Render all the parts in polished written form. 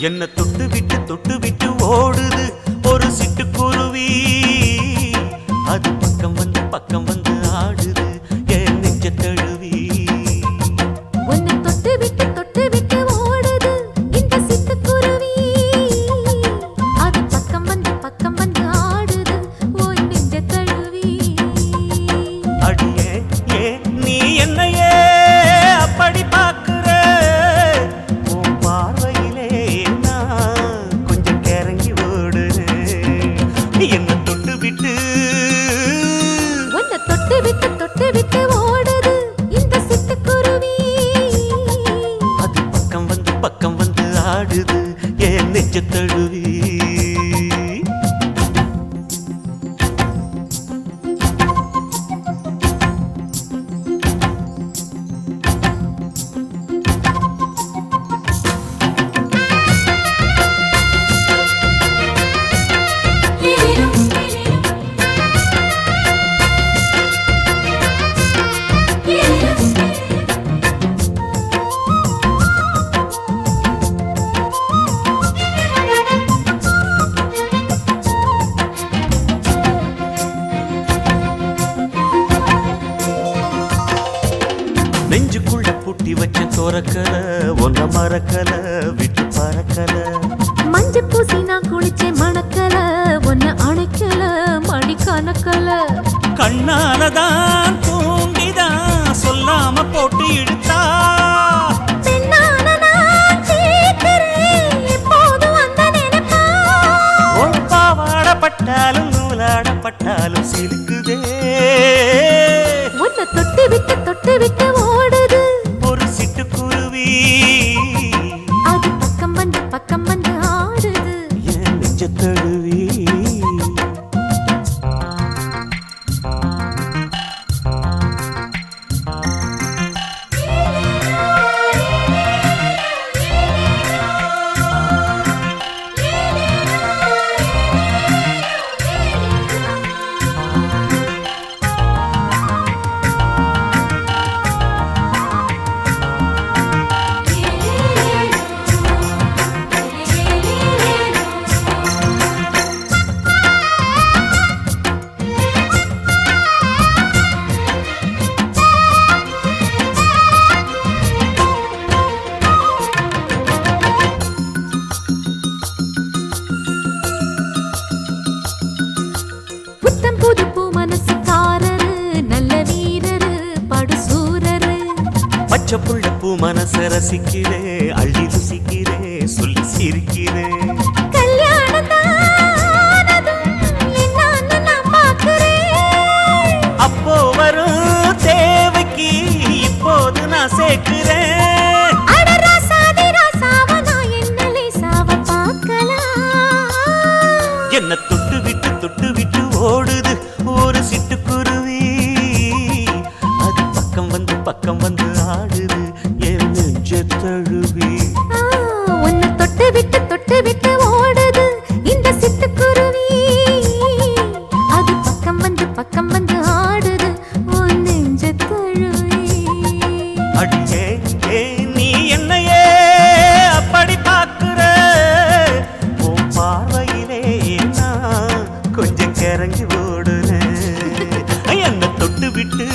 என்ன தொட்டு விட்டு ஓடுது ஒரு சிட்டுக்குருவி. அது பக்கம் வந்து ஆடுது என் நெஞ்ச தழுவி. உன்னை தொட்டு விட்டு ஓடுது இந்த சிட்டுக்குருவி. அது பக்கம் வந்து ஆடுது உன் நெஞ்ச தழுவி. அடியே ஏன் நீ என்னையே அப்படி பார்க்கிற? உன் பார்வையிலே நான் கொஞ்சம் கிறங்கி ஓடுறேன். என்ன தொட்டு விட்டு உன்னை தொட்டு விட்டு ஓடுது இந்த சிட்டுக்குருவி. அது பக்கம் வந்து ஆடுது என் நெஞ்ச தழுவி. நெஞ்சுக்குள்ள பூட்டி வச்ச தோரக்கல ஒன்ன மறக்கல விட்டு பறக்கல. மஞ்சள் பூசி நான் குளிச்சேன் மணக்கல உன்னை அணைக்கல மணி கணக்கல. கண்ணாலதான் தூண்டிதான் சொல்லாம போட்டு இழுத்தா. பெண்ணான நான் கேட்கிறேன் எப்போதும் அந்த நினைப்பா. உன் பாவாடப்பட்டாலும் நூலாடப்பட்டாலும் சிலுக்குதே. உன்னை தொட்டு விட்டு ஓடுது ஒரு சிட்டுக்குருவி. அது பக்கம் வந்து ஆடுது என் நெஞ்ச தழுவி. புத்தம் புது பூ மனசுக்காரரு நல்ல வீரரு படுசூரரு. பச்சை புள்ள பூ மனச ரசிக்கிறே அள்ளி ருசிக்கிறே சொல்லி சிரிக்கிறே. கல்யாணம் தானதும் என்னான்னு நான் பார்க்கிறேன். அப்போ வரும் தேவைக்கு இப்போது நான் சேர்க்கிறேன். அட ராசாதி ராசாவ நான் என்ன லேசாவ பார்க்கலாம். என்ன தொட்டு விட்டு ஓடுது ஒரு சிட்டுக்குருவி. அது பக்கம் வந்து ஆடுது என் நெஞ்ச தழுவி. உன்னை தொட்டு விட்டு ஓடுது இந்த சிட்டுக்குருவி. அது பக்கம் வந்து ஆடுது உன் நெஞ்ச தழுவி. அடியே ஏன் நீ என்னையே அப்படி பார்க்கிற? உன் பார்வையிலே நான் கொஞ்சம் கிறங்கி ஓடுறேன். என்ன தொட்டு விட்டு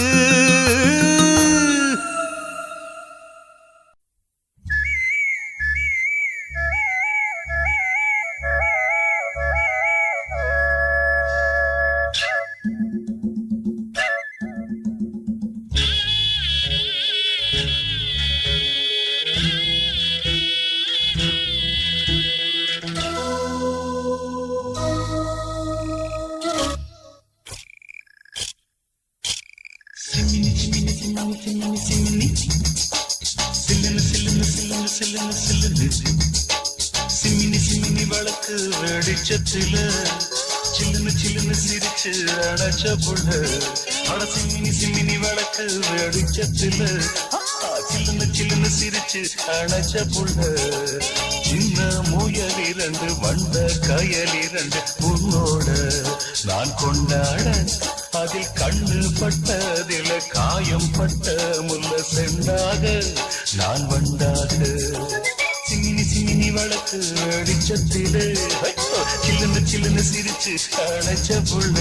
சிமினி வழக்கு வெடிச்சத்தில சில்லுன்னு சிரிச்சு அணைச்ச புள்ள. அட சிமினி வழக்கு வெடிச்சத்தில சில்லுன்னு சிரிச்சு அணைச்ச புள்ள. சின்ன முயல் 2 வண்ட கயல் 2 உன்னோட நான் கொண்டாட. அதில் கண்ணு பட்டதில காயம் பட்ட முல்ல செண்டாக நான் வண்டாக. சிமினி மினி வழக்கு வெளிச்சத்திலே சில்லுன்னு சில்லுன்னு சிரிச்சு அணைச்ச புள்ள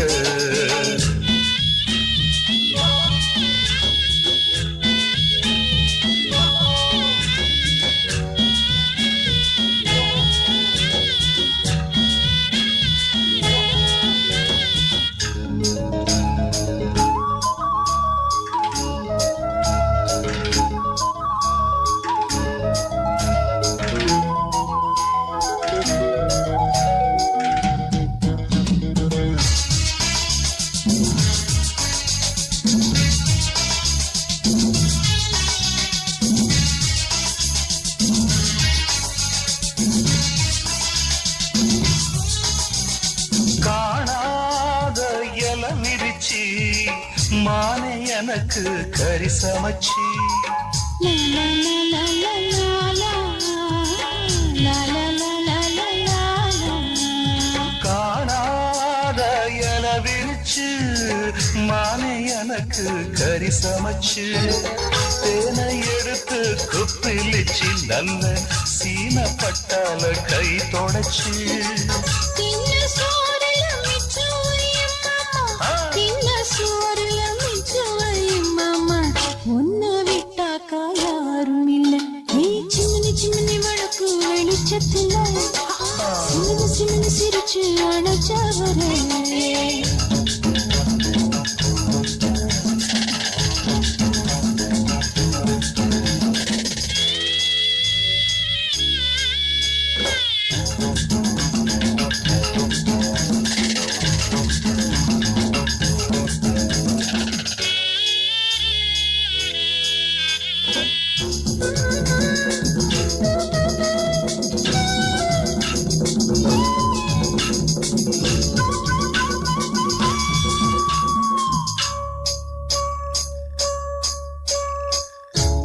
மானே எனக்கு கறி சமைச்சி காணாத இல விரிச்சு மானே எனக்கு கறி சமைச்சு தேனை எடுத்து குப்பிலிச்சு நல்ல சீன பட்டால கை தொடச்சு சிரிச்சு அணைச்சவரே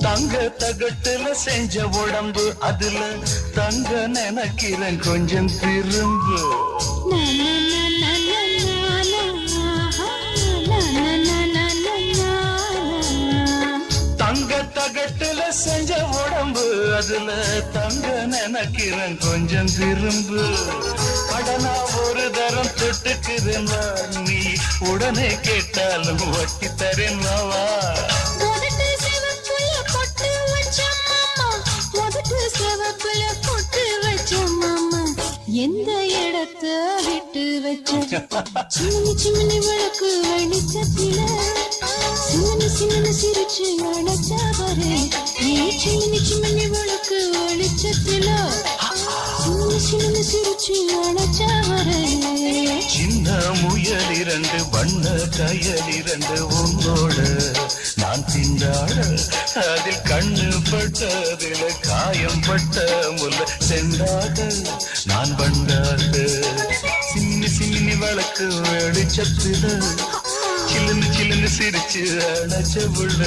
தங்க தகட்டுல செஞ்ச உடம்பு அதுல தங்க நினைக்கிறேன் கொஞ்சம் திரும்பு தங்க தகட்டுல செஞ்ச உடம்பு அதுல தங்க நினைக்கிறேன் கொஞ்சம் திரும்பு கடனா ஒரு தரம் தொட்டுக்குறேன் நீ உடனே கேட்டாலும் வட்டி தரேன் வா எந்த இடத்த விட்டு வச்ச சின்ன சின்ன விளக்கு வெளிச்சத்தில சின்ன சின்ன சிரிச்சு அணைச்சவரே சின்ன சின்ன விளக்கு வெளிச்சத்தில சின்ன சின்ன சிரிச்சு அணைச்சவரே சின்ன முயல் இரண்டு வண்ண கயல் இரண்டு உன்னோட நான் திண்டாட அதில் கண்ணு பட்டதில் காயம் பட்ட முல்ல சென்றாக நான் பண்டாக சின்ன சின்ன வழக்கு வெளிச்சத்துல சில்லுன்னு சில்லுன்னு சிரிச்சு அணைச்ச புள்ள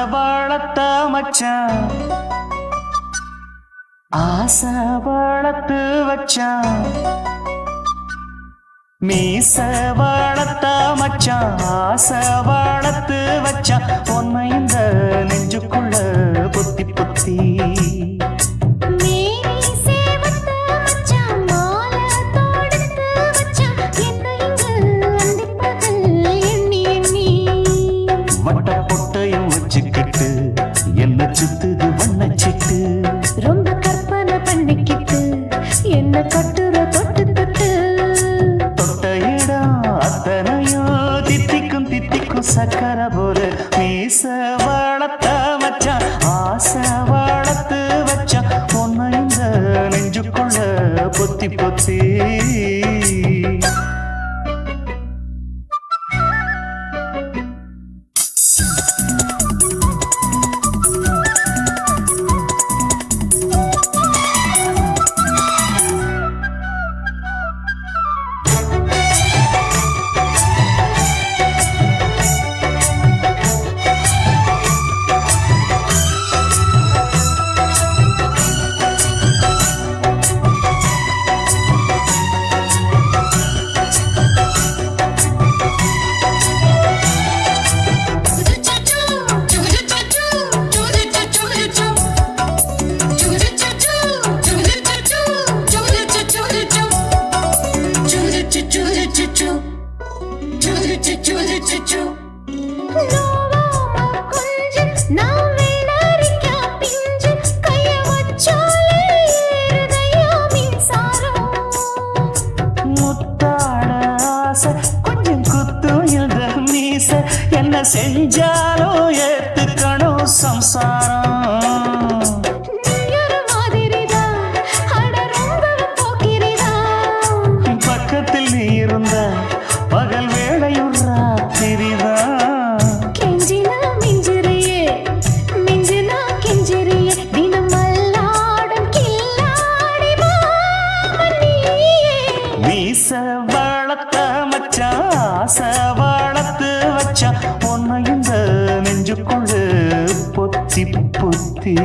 வளர்த்த மச்சான் ஆசை வளர்த்து வச்சான் மீச வளர்த்த மச்சான் ஆசை வளர்த்து வச்சான் பொன்னை இந்த நெஞ்சுக்குள்ள பொத்தி பொத்தி என்ன சுத்துது வண்ணச்சிட்டு ரொம்ப கற்பனை பண்ணிக்கிட்டு என்ன கட்டுற தொட்டு தொட்டு தொட்ட இடம் அத்தனையோ தித்திக்கும் தித்திக்கும் சக்கர போல மீச வளர்த்த மச்சான் ஆசை வளர்த்து நோவாம கொஞ்சம் நான் வேணாரிக்கா பிஞ்சு கைய வச்சாலே ஏறுதையா மின்சாரம். முத்தாட ஆசை கொஞ்சம் குத்தும் இந்த மீச என்ன செஞ்சாலும் ஏத்துக்கணும் சம்சாரம். நீயொரு மாதிரிதான் அட ரொம்ப போக்கிரிதான். பக்கத்தில் நீ இருந்த பகல் வேளையும் ராத்திரிதான். கெஞ்சினா மிஞ்சிறியே மிஞ்சினா கெஞ்சிறியே தினம் மல்லாடும் கில்லாடி மாமன் நீயே. மீச வளர்த்த மச்சான் ஆசை வளர்த்து வச்சான் உன்னை இந்த நெஞ்சுக்குள்ள பொத்தி பொத்தி.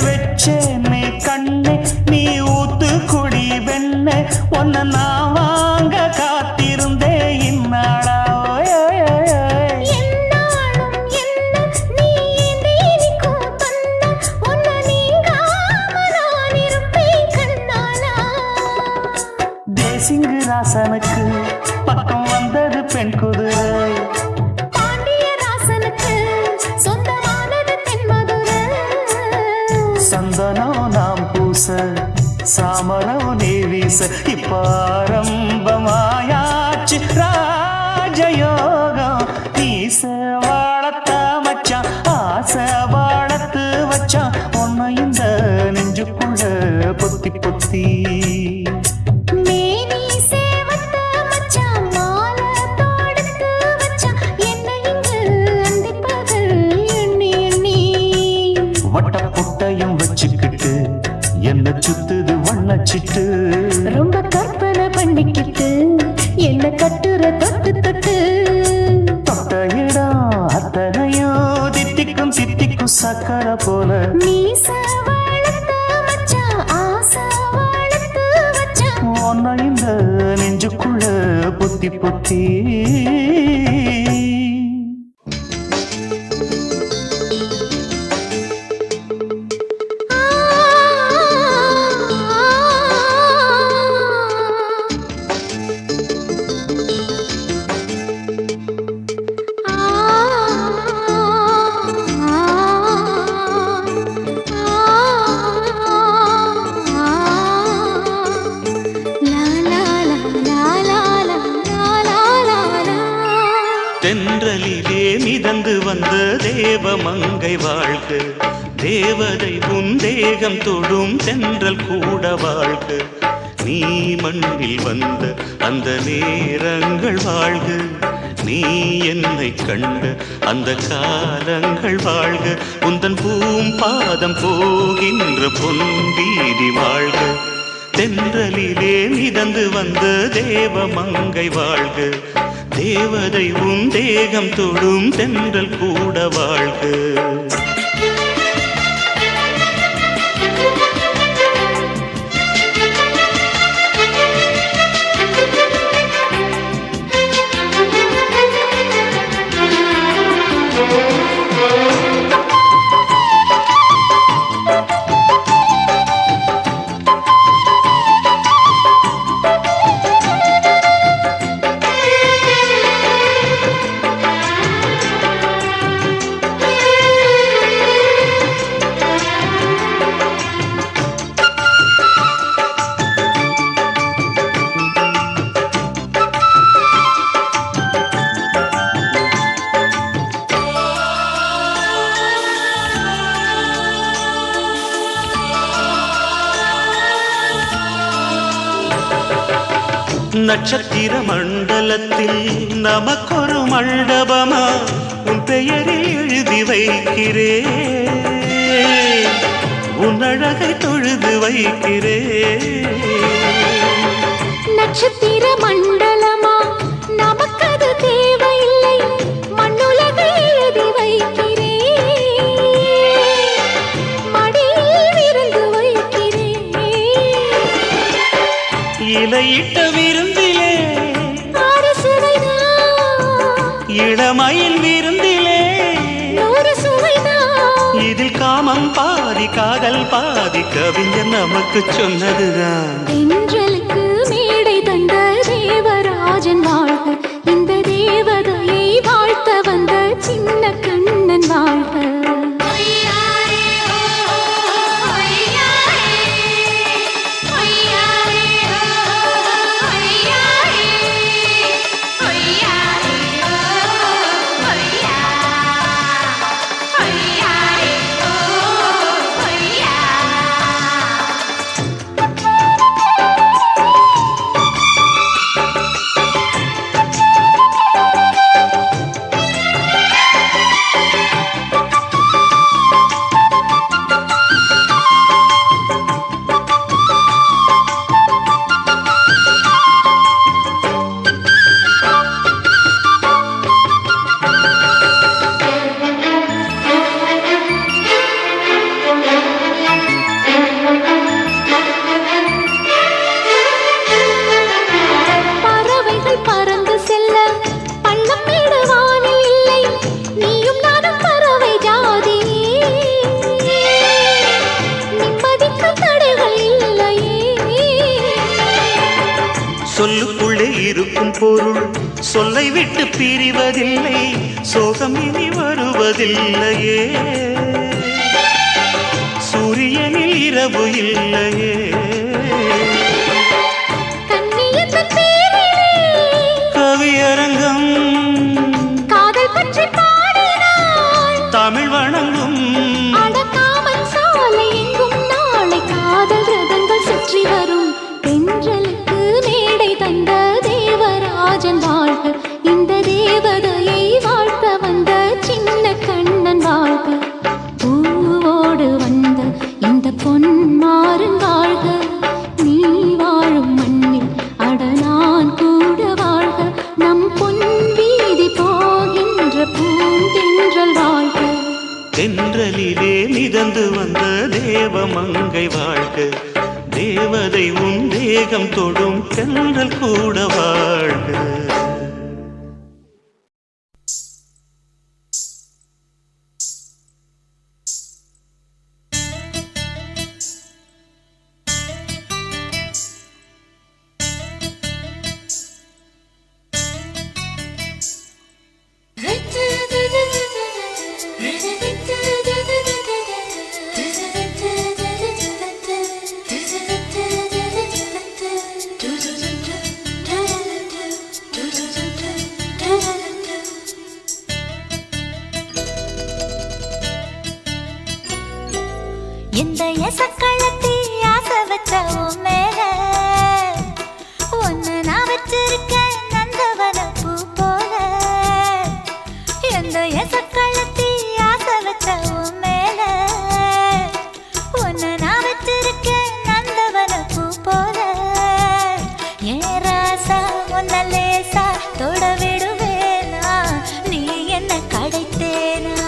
வச்சேனே கண்ணே நீ ஊத்து குடி வெண்ணே உன்னை நான் வாங்க காத்திருந்தே இந்நாளா. என்னாலும் என்ன நீ ஏந்திரிக்கும் தன்னா உன்னை நீங்காம நான் இருப்பேன் கண்ணாலா. தேசிங்கு ராசனுக்கு பக்கம் வந்தது பெண் குதிரை. பாண்டிய ராசனுக்கு சொந்தமானது தென்மதுரை. சந்தனம் நாம் பூச சாமரம் நீ வீச இப்ப ஆரம்பமாயாச்சு ராஜயோகம். நீச வாழத்த மச்சான் ஆசை வாழத்து வச்சான் உன்னை இந்த நெஞ்சுக்குள்ள பொத்தி பொத்தி. மேனி சேவத்த மச்சான் மாலை தொடுத்து வச்சான் என்னை இங்கு அந்திப்பகல் எண்ணி எண்ணி. வட்ட புட்டையும் வச்சுக்கிட்டு என்ன சுத்துது வண்ணச்சிட்டு. ரொம்ப கற்பனை பண்ணிக்கிட்டு என்ன கட்டுற தொட்டு தொட்டு. தொட்ட இடம் அத்தனையோ தித்திக்கும் தித்திக்கும் சக்கரை போல. மீச வளர்த்த மச்சான் ஆசை வளர்த்து வச்சான் உன்னை இந்த நெஞ்சுக்குள்ள பொத்தி பொத்தி. தென்றலிலே மிதந்து வந்த தேவமங்கை வாழ்க, தேவதை உன் தேகம் தொடும் தென்றல் கூட வாழ்க. நீ மண்ணில் வந்த அந்த நேரங்கள் வாழ்க, நீ என்னை கண்ட அந்த காலங்கள் வாழ்க. உந்தன் பூம்பாதம் போகின்ற பொன்வீதி வாழ்க. தென்றலிலே மிதந்து வந்த தேவமங்கை வாழ்க, தேவதை உன் தேகம் தொடும் தென்றல் கூட வாழ்க. நட்சத்திர மண்டலத்தில் நமக்கொரு மண்டபமா உன் பெயரில் எழுதி வைக்கிறேன். உன் அழகை தொழுது வைக்கிறேன். நட்சத்திர மண்டலமா நமக்கது தேவையில்லை, மண்ணுலகை எழுதி வைக்கிறேன், மடியில் விருந்து வைக்கிறேன். இலையிட்ட விருந்திலே ஆறு சுவைதான், இளமயில் விருந்திலே 100 சுவைதான். இதில் காமம் பாதி காதல் பாதி கவிஞர் நமக்கு சொன்னதுதான். தென்றலுக்கு மேடை தந்த தேவராஜன் வாழ்க, இந்த தேவதையை வாழ்த்த வந்த சின்ன கண்ணன் வாழ்க. சொல்லுக்குள்ளே இருக்கும் பொருள் சொல்லை விட்டு பிரிவதில்லை, சோகம் இனி வருவதில்லையே, சூரியனில் இரவு இல்லையே. கவியரங்கம் காதல் பற்றி பாடினாள், தமிழ் வணங்கும் அடக்காமல் சாலை எங்கும் நாளை காதல் ரதங்கள் சுற்றி வரும். தென்றலுக்கு மேடை தந்த தேவராஜன் வாழ்க, இந்த தேவதையை வாழ்த்த வந்த சின்ன கண்ணன் வாழ்க. பூவோடு வந்த இந்த பொன்மாறன் வாழ்க, நீ வாழும் மண்ணில் அட நான் கூட வாழ்க, நம் பொன் வீதி போகின்ற பூந்தென்றல் வாழ்க. தென்றலிலே மிதந்து வந்த தேவமங்கை வாழ்க, தேவதை உன் தேகம் தொடும் தென்றல் கூட வாழ்க. இந்த எசக்களத்தி ஆசை வச்ச உன் மேல ஒன்னு நான் வச்சிருக்கேன் நந்தவன பூ போல. இந்த எசக்களத்தி ஆசை வச்ச உன் மேல ஒன்னு நான் வச்சிருக்கேன் நந்தவன பூ போல. ஏன் ராசா உன்ன லேசா தொட விடுவேனா, நீ என்ன கடைத்தேனா.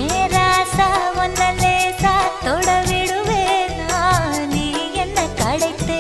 ஏன் ராசா உன்ன லேசா தொட விடுவேனா, நீ என்ன கடைத்தே.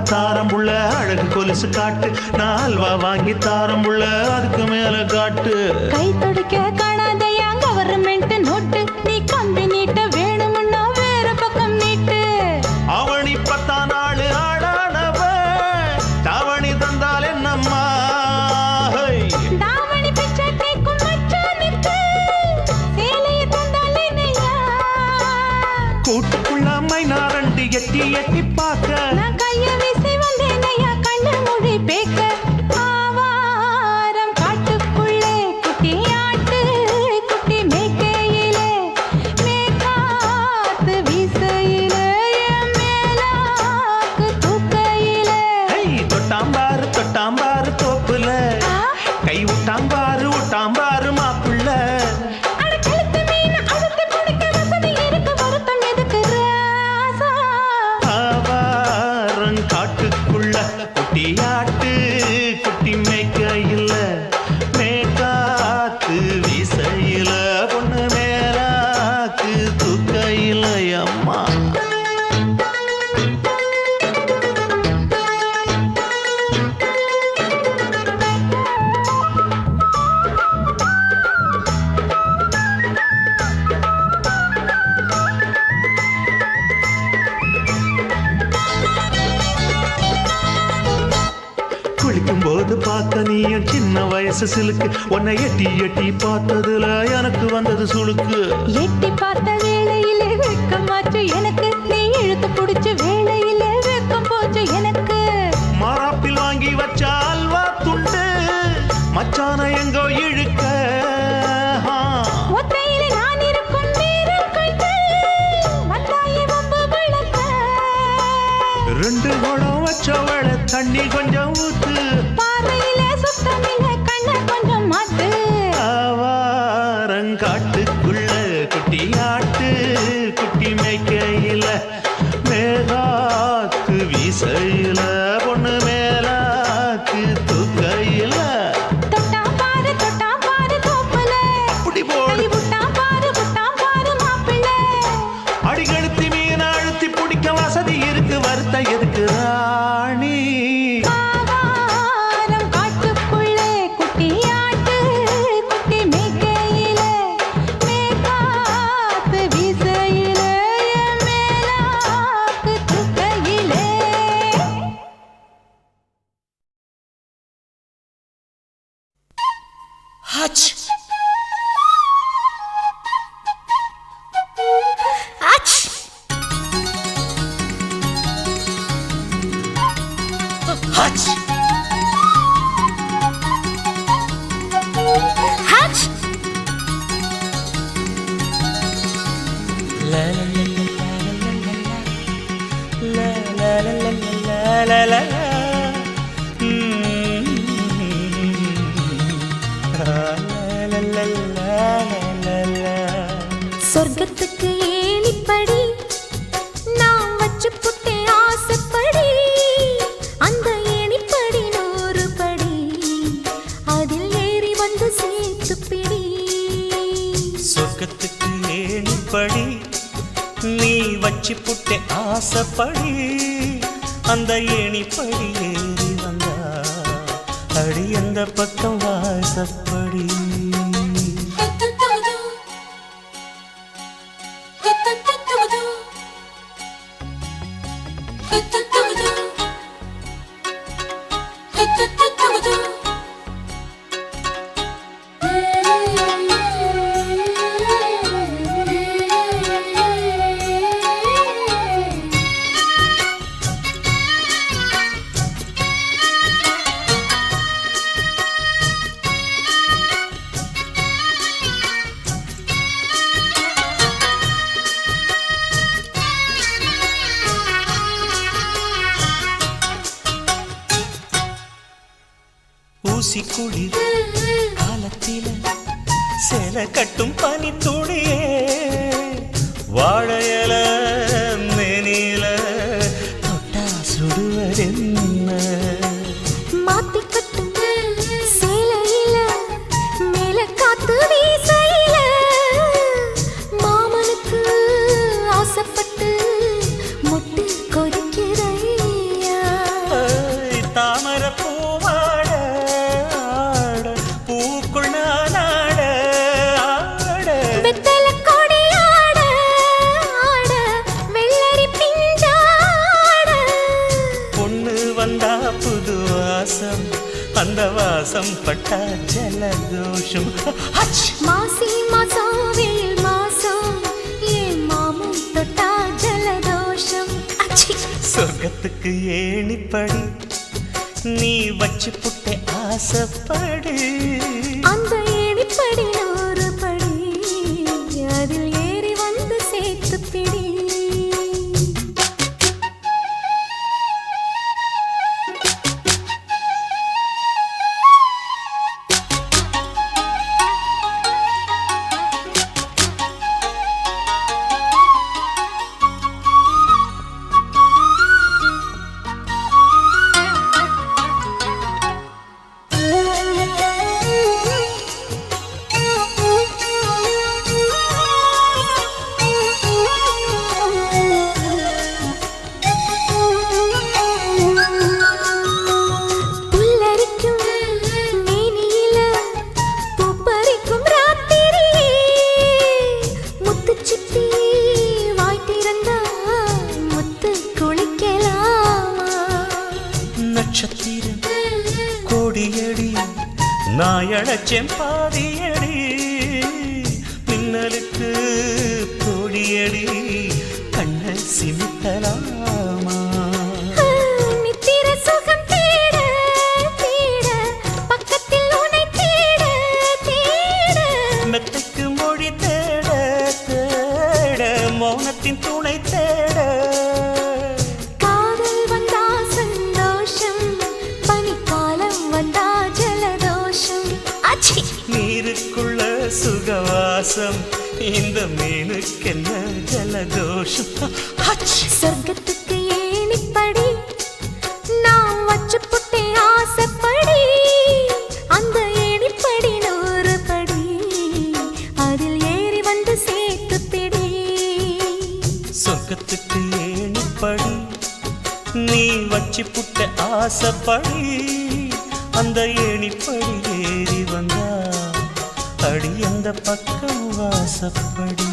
தாரம் புள்ள அழகு கொலுசு காட்டு நான் அல்வா வாங்கி தாரம் புள்ள அதுக்கு மேல காட்டு கை துடிக்க காணாதையா கவர்மெண்ட் நோட்டு நீ கம்பி நீட்ட வேணும்னா வேற பக்கம் நீட்டு அவனி 10 நாள் ஆடானவ தாவணி தந்தால் என்னம்மா தாவணி பிச்சை கேக்கும் மச்சானுக்கு சேலையை தந்தால் என்னையா கூட்டுக்குள்ள மைனாரண்டி எட்டி எட்டி பார்க்க நான் கைய வீசி வந்தேனையா கண்ணு மொழி பேக்க ஆவாரம் காட்டுக்குள்ளே குட்டி ஆட்டு குட்டி மேய்க்கையிலே மேற்காத்து வீசையிலே என் மேலாக்கு தூக்கையிலே தொட்டாம்பாரு தோப்புல கை விட்டாம்பாரு மாப்புள்ள அட கழுத்து மீன் அழுத்து குடிக்க வசதி இருக்கு வருத்தம் எதுக்கு ராசா ஆவாரம் காட்டுக்குள்ள குட்டியாட்டு குட்டி மேய்க்கையில மேற்காத்து வீசையில பொண்ணு மேலாக்கு தூக்கையில அம்மா குளிக்கும் போது பார்க்க நீயும் சின்ன வயசு சிலுக்கு உன்னை எட்டி எட்டி பார்த்ததுல எனக்கு வந்தது சுளுக்கு எட்டி பார்த்த வேளையிலே வெட்கமாச்சு எனக்கு நீ இழுத்து புடிச்சு வேளையிலே வெட்கம் போச்சு எனக்கு மாறாப்பில் வாங்கி வச்ச அல்வா துண்டு மச்சான எங்கோ இழுக்க ஒத்தையிலே நான் இருக்கும் நேரம் கண்டு வந்தாயே வம்பு விளக்க 2 குடம் வச்சவள தண்ணி கொஞ்சம் ஊத்து பாறையிலே சுத்தமில்லை கண்ண கொஞ்சம் மாத்து ஆவாரங்காட்டுக்குள்ள குட்டியாட்டு குட்டி மேய்க்கையில மேலாக்கு வீசையில பொண்ணு மேலாக்கு தூக்கையில தொட்டாம் பாரு தோப்புல அப்படி போடு கை விட்டாம் பாரு மாப்பிள்ளை அடிகழுத்தி மீன் அழுத்தி பிடிக்க வசதி இருக்கு வருத்த எதுக்கு ராணி ஆவாரம் காட்டுக்குள்ளே குட்டி ஆட்டு குட்டி மேய்க்கையிலே மேற்காத்து வீசையிலே என் மேலாக்கு தூக்கையிலே ஹச் அச் H H la la la la la la la la சொர்க்கத்துக்கு ஏணிப்படி நான் வச்சு புட்டேன் ஆசைப்படி அந்த ஏணிப்படி 100 படி அதில் ஏறி வந்து சேர்த்து பிடி சொர்க்கத்துக்கு ஏணிப்படி நீ வச்சு புட்டே ஆசைப்படி அந்த ஏணிப்படி ஏறி வந்தா அடி அந்த பக்கம் வாசப்படி ஊசி குளிர் காலத்தில சேலை கட்டும் பனி துளியே வாழையல மேனில தொட்டா சுடுவதென்ன மாத்தி கட்டும் சேலையில மேல காத்து வீசையில மாமனுக்கு ஆசைப்பட்டு முட்டு கொதிக்கிறையா அந்த வாசம் பட்ட ஜலதோஷம். மாசி மாசம் வெயில் மாசம் ஏன் மாமன் தொட்டா ஜலதோஷம். சொர்க்கத்துக்கு ஏணிப்படி நீ வச்சு புட்டே ஆசைப்படு. அந்த ஏணிப்படி 100 படி அதில் ஏறி வந்து சேர்த்து பிடி. நட்சத்திரம் கோடியடி நாயடச்செம் பாதியடி மின்னலுக்கு கோடியடி கண்ண சிமிட்டலாமா. நித்திர சுகம் தேட தேட பக்கத்தில் உன்னை தேட தேட மெத்தைக்கு மொழி தேட தேட மௌனத்தின் துணை தேட. காதல் வந்தா சந்தோஷம் பனிக்காலம் வந்தா ஜலதோஷம். நீருக்குள்ள சுகவாசம் இந்த மீனுக்கென்ன ஜலதோஷம். சொர்க்கத்துக்கு ஏணிப்படி நான் வச்சு புட்டே ஆசைப்படி. அந்த ஏணிப்படி 100 படி அதில் ஏறி வந்து சேர்த்து பிடி. சொர்க்கத்துக்கு ஏணிப்படி நீ வச்சு புட்ட ஆசைப்படி. அந்த ஏணிப்படி ஏறி வந்தா அடி அந்த பக்கம் வாசப்படி.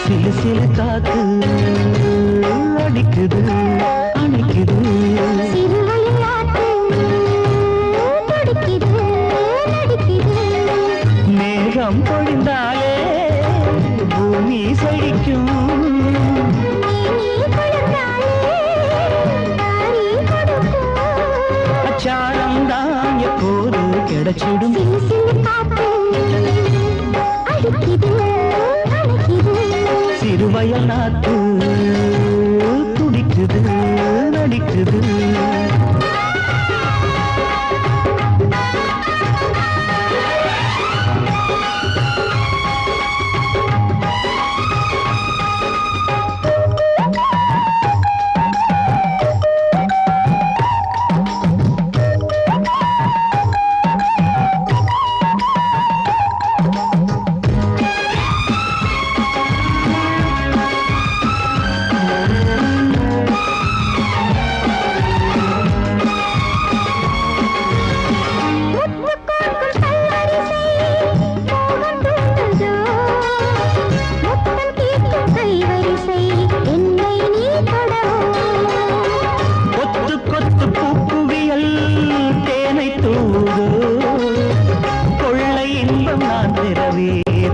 சிலு சிலு காத்து அடிக்குது அணைக்குது. மேகம் பொழிந்தாலே பூமி செழிக்கும். அச்சாரம் தான் எப்போது கிடைச்சிடும். சிறுவயல் நாத்து துடிக்குது நடிக்குது.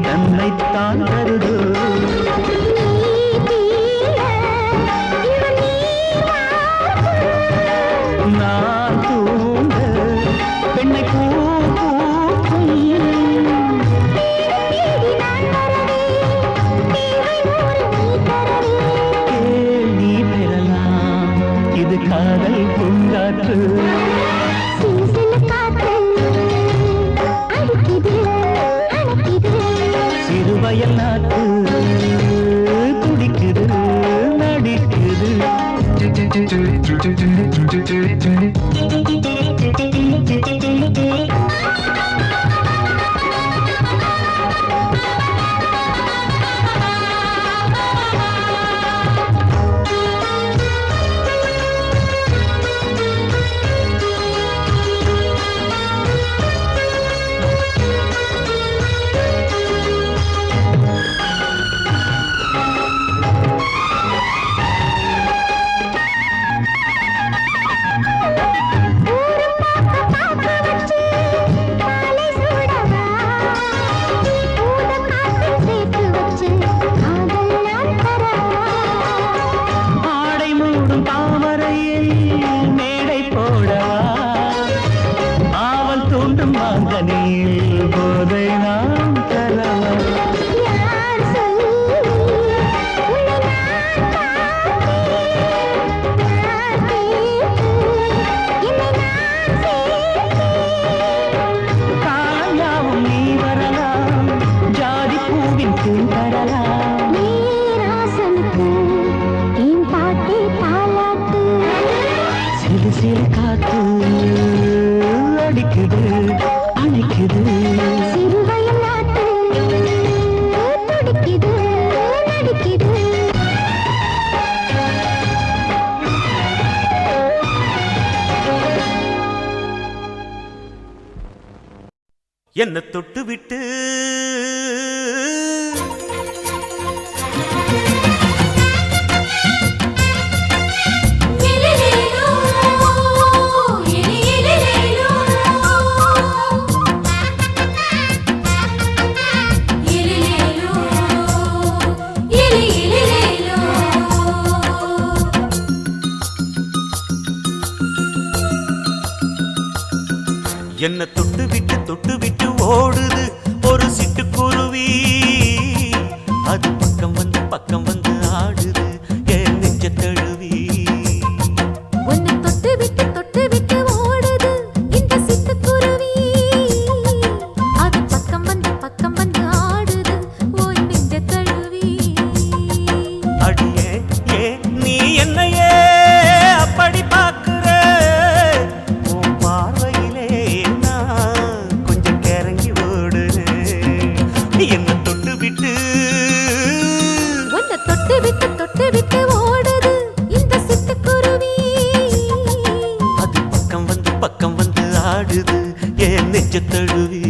தன்னைத்தான் கருது. நான் தூங்க பெண்ணை பூ பூக்கும். நீ பெறலாம் இது காதல் பூங்காற்று. சிறுவயல் நாட்டு துடிக்குது நடிக்குது. என்ன தொட்டு விட்டு என்ன தொட்டு விட்டு ஓடுது ஒரு சிட்டுக்குருவி அது பக்கம் வந்து ஆடுது என் நெஞ்ச தழுவி உன்னை தொட்டு விட்டு ஓடுது இந்த சிட்டுக்குருவி அது பக்கம் வந்து ஆடுது உன் நெஞ்ச தழுவி அடியே ஏ நீ என்னையே அப்படி பார்க்கிற உன் பார்வையிலே நான் கொஞ்சம் கிறங்கி ஓடுறேன் என்ன தொட்டு விட்டு உன்னை தொட்டு விட்டு ஓடுது இந்த சிட்டுக்குருவி அது பக்கம் வந்து ஆடுது என் நெஞ்ச தழுவி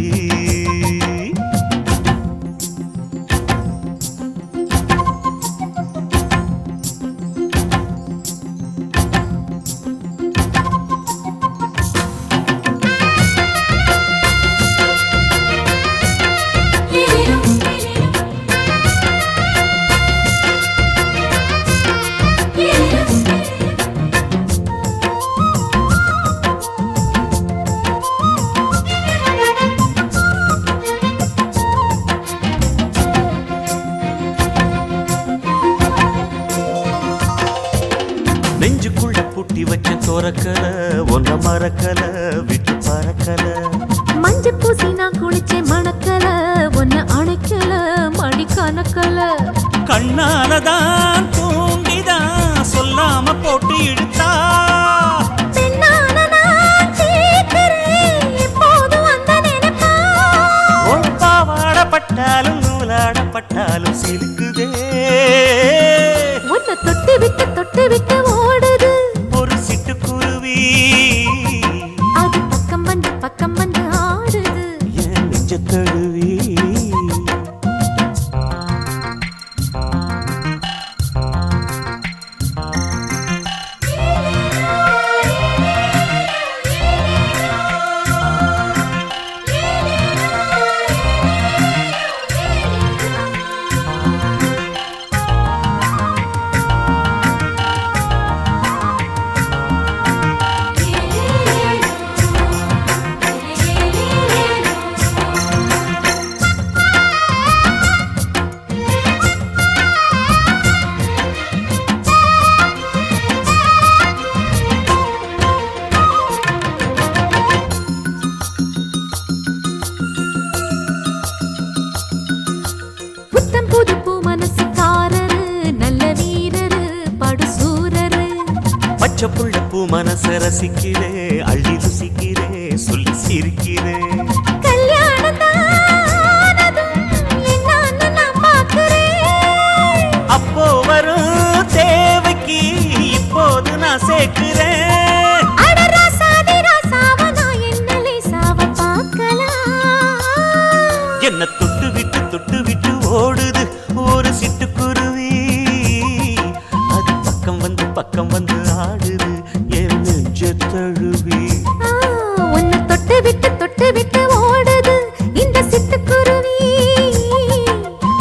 நெஞ்சுக்குள்ள பூட்டி வச்ச தோரக்கல ஒன்ன மறக்கல விட்டு பறக்கல மஞ்சள் பூசி நான் குளிச்சேன் மணக்கல உன்னை அணைக்கல மடி கணக்கல கண்ணாலதான் தூண்டிதான் சொல்லாம போட்டு இழுத்தா பெண்ணான நான் கேட்கிறேன் எப்போதும் அந்த நினைப்பா உன் பாவாடப்பட்டாலும் நூலாடப்பட்டாலும் சிலுக்குதே உன்னை தொட்டு விட்டு ஓடுது ஒரு சிட்டுக்குருவி அது பக்கம் வந்து ஆடுது என் நெஞ்ச தழுவி புத்தம் புது பூ மனசுக்காரரு நல்ல வீரரு படுசூரரு பச்சை புள்ள பூ மனச ரசிக்கிறே அள்ளி ருசிக்கிறே சொல்லி சிரிக்கிறே கல்யாணம் தானதும் என்னன்னு நான் பார்க்கிறேன் அப்போ வரும் தேவைக்கு இப்போது நான் சேர்க்கிறேன் அட ராசாதி ராசாவ நான் என்ன லேசாவ பார்க்கலாம் என்ன தொட்டு விட்டு ஓடுது ஒரு சிட்டுக்குருவி அது பக்கம் வந்து ஆடுது என் நெஞ்ச தழுவி உன்னை தொட்டு விட்டு ஓடுது இந்த சிட்டுக்குருவி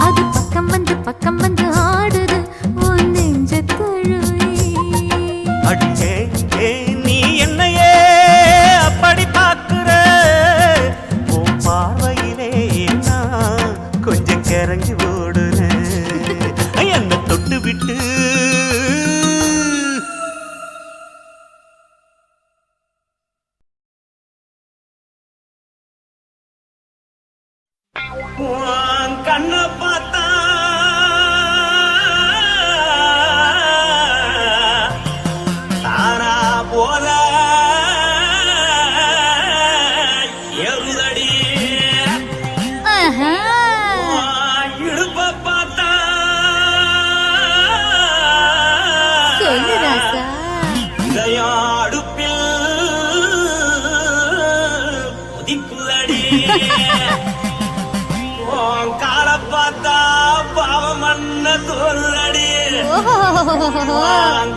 அது பக்கம் வந்து ஆடுது உன் நெஞ்ச தழுவி அடியே ஏ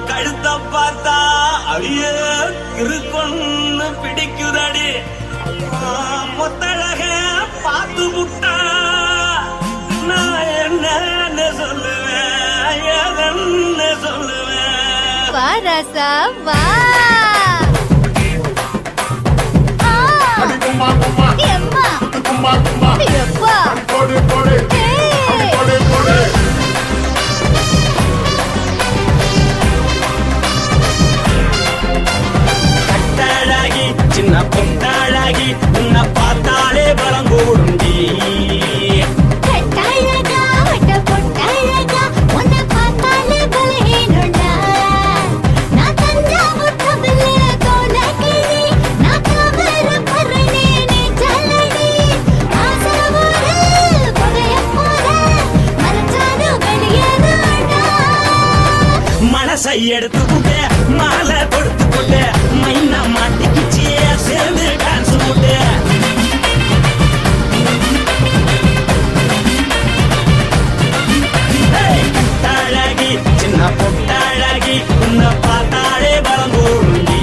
கழுத்த பார்த்தா அடியே இருக்குன்னு பிடிக்குதடி மொத்தழக பார்த்து விட்டா நான் என்ன சொல்லுவேன் ஏதன்னு சொல்லுவேன் வா ராசா வா கும்மா கும்மா எம்மா கும்மா கும்மா எப்பா போடு போடு ஏய் போடு போடு கட்டழகி சின்ன பொட்டழகி உன்னை பார்த்தாலே பலம் கூடுண்டி கட்டழகா வட்ட பொட்டழகா உன்னை பார்த்தாலே பலஹீனண்டா நான் தஞ்சாவூர் தவில கோலகிரி நான் காவர பரணி நீ ஜல்லடி ஆசவர பகைய போல மரச்சாடு வெளியேறாடா மனசை எடுத்துக்கிட்டு மாலை கொடுத்துக்கிட்டு மைனா மாட்டிக்கிச்சு சேர்ந்து டான்ஸ் போட்டு அழகி சின்ன பொட்டழகி உன்னை பார்த்தாலே பலம் கூடுண்டி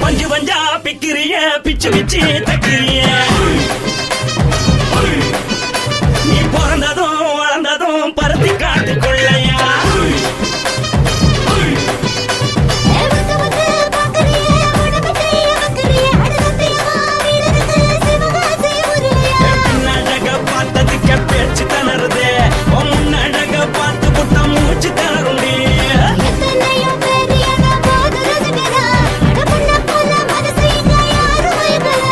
பஞ்சு பஞ்சா பிக்கிறிய பிச்சு பிச்சு தக்கிறிய நீ பிறந்ததும் வளர்ந்ததும் பருத்தி காட்டு கொள்ளையா வந்து வந்து பாக்கறியே உடம்பத்தையே வக்கறியே அடுத்தத்தையமா வீரருக்கு சிவகாசி உரியா பின்னழக பார்த்ததுக்கு பேச்சு தளருது முன்னழக பார்த்து புட்ட மூச்சு தளருண்டி எத்தனையோ பெரிய போது ரசிக்கிறா அடமுன்ன போல மனசை இங்க யாரும் வைக்கல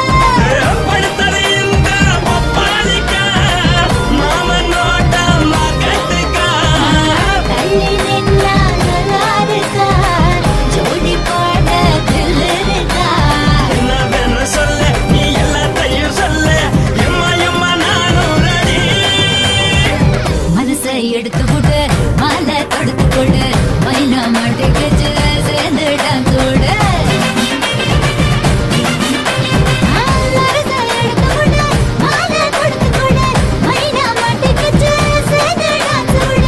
படுத்தது இந்த பப்பாளிக்கா மாமன் நோட்ட மகட்டுக்கா தள்ளி நின்னா நல்லாருக்கா ஜோடி பாட தில்லிருக்கா என்னவென்னு சொல்ல நீ எல்லாத்தையும் சொல்ல எம்மா எம்மா நானும் ரெடி மனசை எடுத்து கொடு மாலை தொடுத்து கொடு மைனா மாட்டிக்கிச்சு சேர்ந்துட்டான் கூட மனசை எடுத்து கொடு மாலை தொடுத்து கொடு மைனா மாட்டிக்கிச்சு சேர்ந்துட்டான் கூட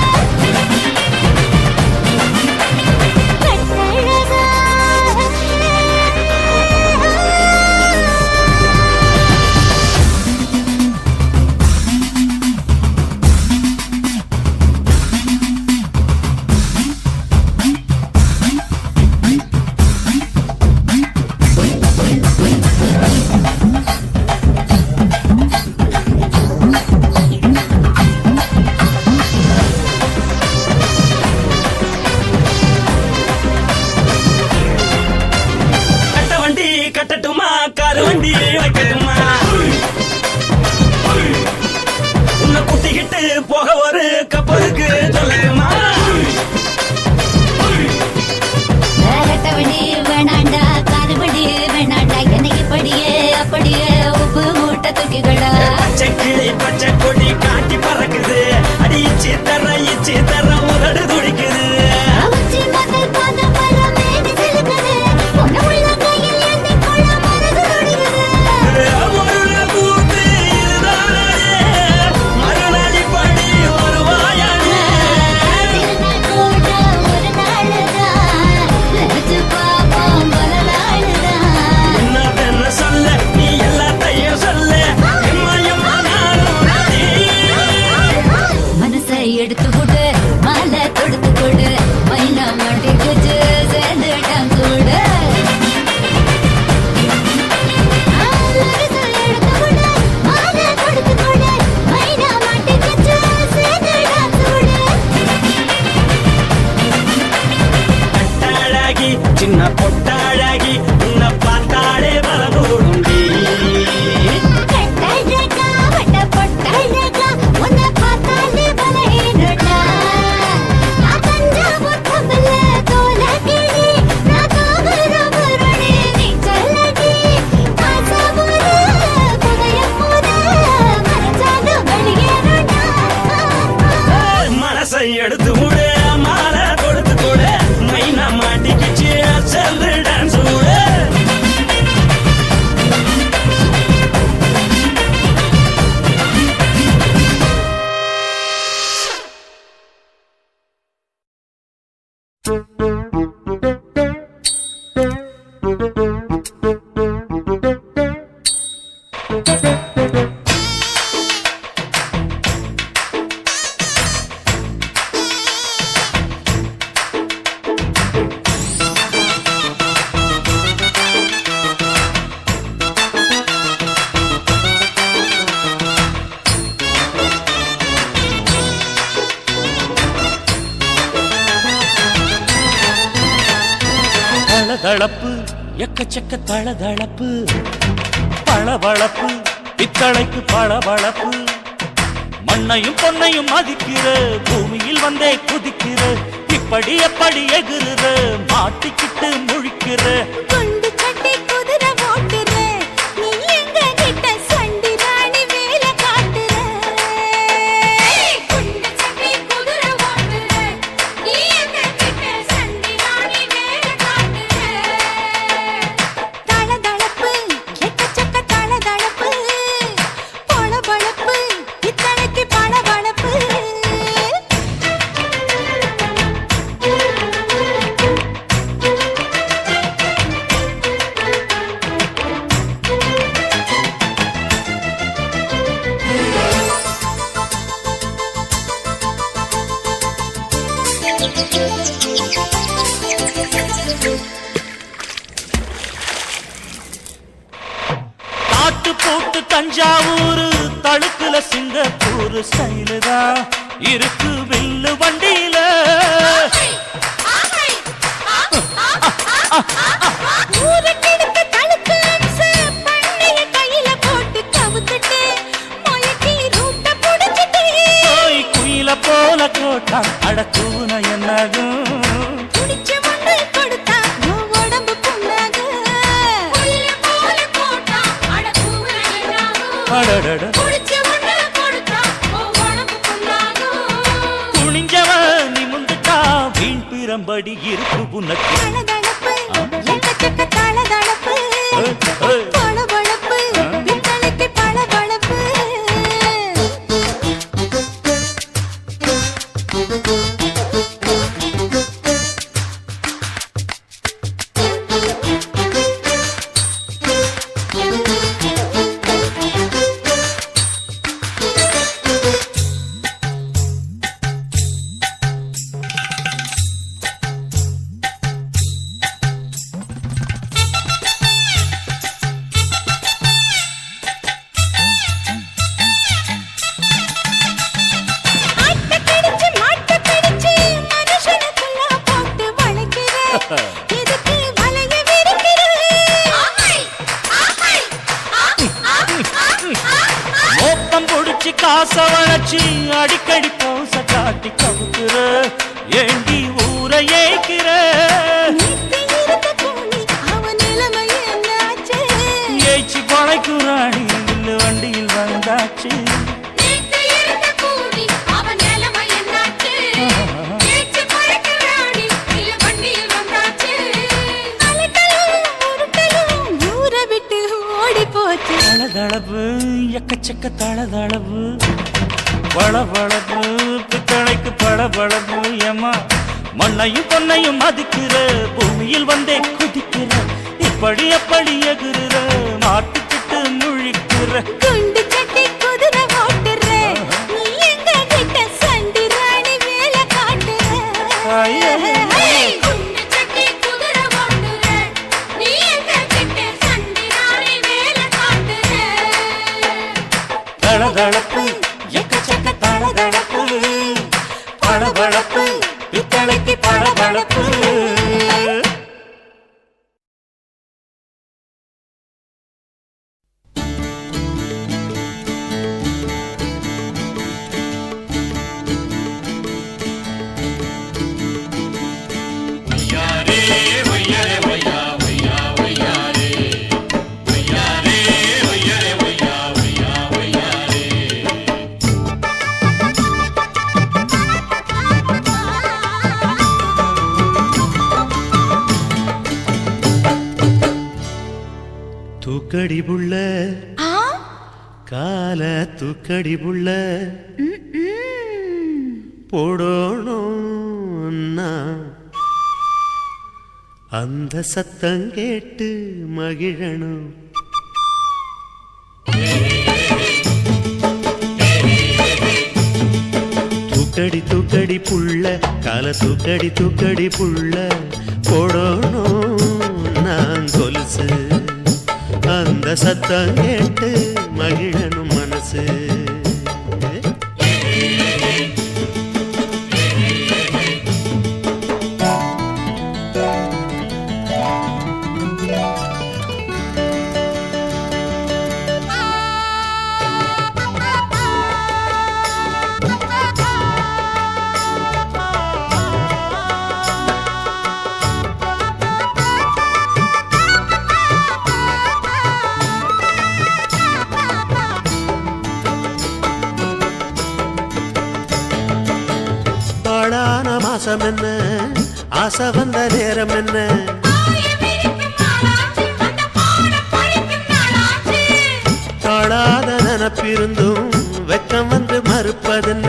கட்ட வண்டி கட்டட்டுமா காரு வண்டி வைக்கட்டுமா உன்னை குட்டிக்கிட்டு போக ஒரு கப்பலுக்கு சொல்லட்டுமா வேறட்டவனி வேணாண்டா காதுபடி வேணாண்டா என்னைக்கு படியே அப்படியே உப்பு மூட்டை தூக்கிக்கடா பச்சை கிளி பச்சை கொடி காட்டி பறக்குது அடி இச்சி தர உதடு துடிக்குது உச்சி முதல் பாதம் வர மேனி சிலுக்குது உன்னை உள்ள கையில் ஏந்தி கொள்ள மனது துடிக்குது முருள பூத்து இதுதானே மறுநாளி படி வருவாயானே திருநாள் கூட ஒரு நாளுதான் நினைச்சு பாப்போம் பல நாளுதான் என்னவென்னு சொல்ல நீ எல்லாத்தையும் சொல்ல எம்மா எம்மா நானும் ready. மனசை எடுத்து கொடு மாலை தொடுத்து கொடு மைனா மாட்டிக்கிச்சு சேர்ந்துட்டான் கூட மனசை எடுத்து கொடு மாலை தொடுத்து கொடு மைனா மாட்டிக்கிச்சு சேர்ந்துட்டான் கூட கட்டழகி சின்ன பொட்டழகி உன்னை பார்த்தாலே பலகூடுண்டி கட்டழகா வட்ட பொட்டழகா உன்னை பார்த்தாலே பலஹீனடா நான் தஞ்சாவூர் தவில கோலகிரி நான் காவர பரணி நீ ஜல்லடி ஆசவர பகைய போல மரச்சாடு வெளியேறடா மனசை எடுத்து விடு மாலை கொடுத்து கொடு மை தளதளப்பு எக்கச்சக்க தளதளப்பு பளபளப்பு பித்தளைக்கு பளபளப்பு மண்ணையும் பொன்னையும் மதிக்கிற பூமியில் வந்தே குதிக்கிற இப்படி எப்படி எகுற மாட்டிக்கிட்டு முழிக்கிற குண்டு சட்டி குதிரை ஓட்டுற நீ எங்க கிட்ட சண்டி ராணி வேலை காட்டுற குண்டு சட்டி குதிரை ஓட்டுற நீ எங்க கிட்ட சண்டி ராணி வேலை காட்டுற தளதளப்பு எக்கச்சக்க தளதளப்பு பளபளப்பு இத்தனைக்கு பளபளப்பு காட்டு போட்டு தஞ்சாவூர் தழுக்குல சிங்கப்பூர் ஸ்டைலு தான் இருக்கு வில்லு வண்டியில ஊருக்கெடுத்து தழுக்கு அம்ச பண்ணைய கையில போட்டு கவுத்துட்டு மயக்கி ரூட்ட புடிச்சிட்டு போய் குயில போல கோட்டா அடக்கூன என்னாகும் குடிச்ச மண்ணு கொடுத்தா உன் உடம்பு புண்ணாகு குயில போல போட்டா அடக்கூன என்னாகும் அடடட குடிச்ச மண்ணு கொடுத்தா உன் உடம்பு புண்ணாகு குனிஞ்சவன் நிமிந்துட்டா வீண் பிரம்படி இருக்கு உனக்கு தளதளப்பு எக்கச்சக்க தளதளப்பு பளபளப்பு இத்தனைக்கு பளபளப்பு ஆட்ட பிடிச்சு மாட்ட பிடிச்சு மனுஷனுக்குள்ள போட்டு வளைக்கிற எதுக்கு வளைய விரிக்கிற மோப்பம் பொடிச்சு காச வளைச்சு அடிக்கடி பௌச காட்டி கவுக்குற ஏண்டி ஊரை ஏய்க்கிற நீத்தி இருக்க கூலி அவன் நிலைமை என்னாச்சு ஏய்ச்சி பழைக்குறாணி வில்லு வண்டியில் வந்தாச்சு நீத்தி இருக்க கூலி அவன் நிலைமை என்னாச்சு ஏச்சு பறக்குறாடி இல்ல வண்டியில் வந்தாச்சு அலட்டலும் உருட்டலும் ஊரை விட்டு ஓடி போச்சு தளதளப்பு எக்கச்சக்க தளதளப்பு பளபளப்பு பித்தளைக்கு பளபளப்பு ஏமா மண்ணையும் பொன்னையும் மதிக்கிற பூமியில் வந்தே குதிக்கிற இப்படி எப்படி எகுற மாட்டிக்கிட்டு முழிக்கிற குண்டு சட்டி குதிரை ஓட்டுற நீ எங்க கிட்ட சண்டி ராணி வேலை காட்டுற குண்டு சட்டி குதிரை ஓட்டுற நீ எங்க கிட்ட சண்டி ராணி வேலை காட்டுற தளதளப்பு எக்கச்சக்க தளதளப்பு பளபளப்பு பித்தளைக்கு பளபளப்பு தூக்கடி புள்ள கால தூக்கடி புள்ள போடணும்னா அந்த சத்தம் கேட்டு மகிழணும் தூக்கடி தூக்கடி புள்ள கால தூக்கடி தூக்கடி புள்ள போடணும் நான் கொலுசு அந்த சத்தம் கேட்டு மகிழனும் மனசு ஆசை வந்த நேரம் என்ன தாழாத நினப்பிருந்தும் வெக்கம் வந்து மறுப்பதென்ன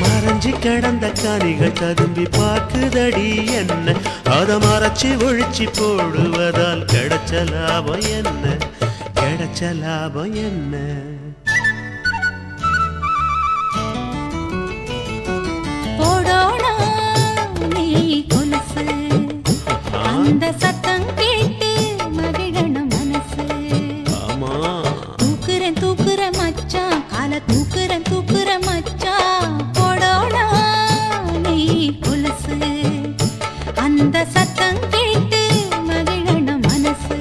மறைஞ்சி கிடந்த காணிகள் ததும்பி பார்க்குதடி என்ன அத மறைச்சி ஒழிச்சு போடுவதால் கிடைச்ச லாபம் என்ன கிடைச்ச லாபம் என்ன போடோனா நீ கொலுசு அந்த சத்தம் கேட்டு மகிழணும் மனசு ஆமா தூக்குற மச்சான் கால தூக்குற மச்சான் போடோனா நீ கொலுசு அந்த சத்தம் கேட்டு மகிழணும் மனசு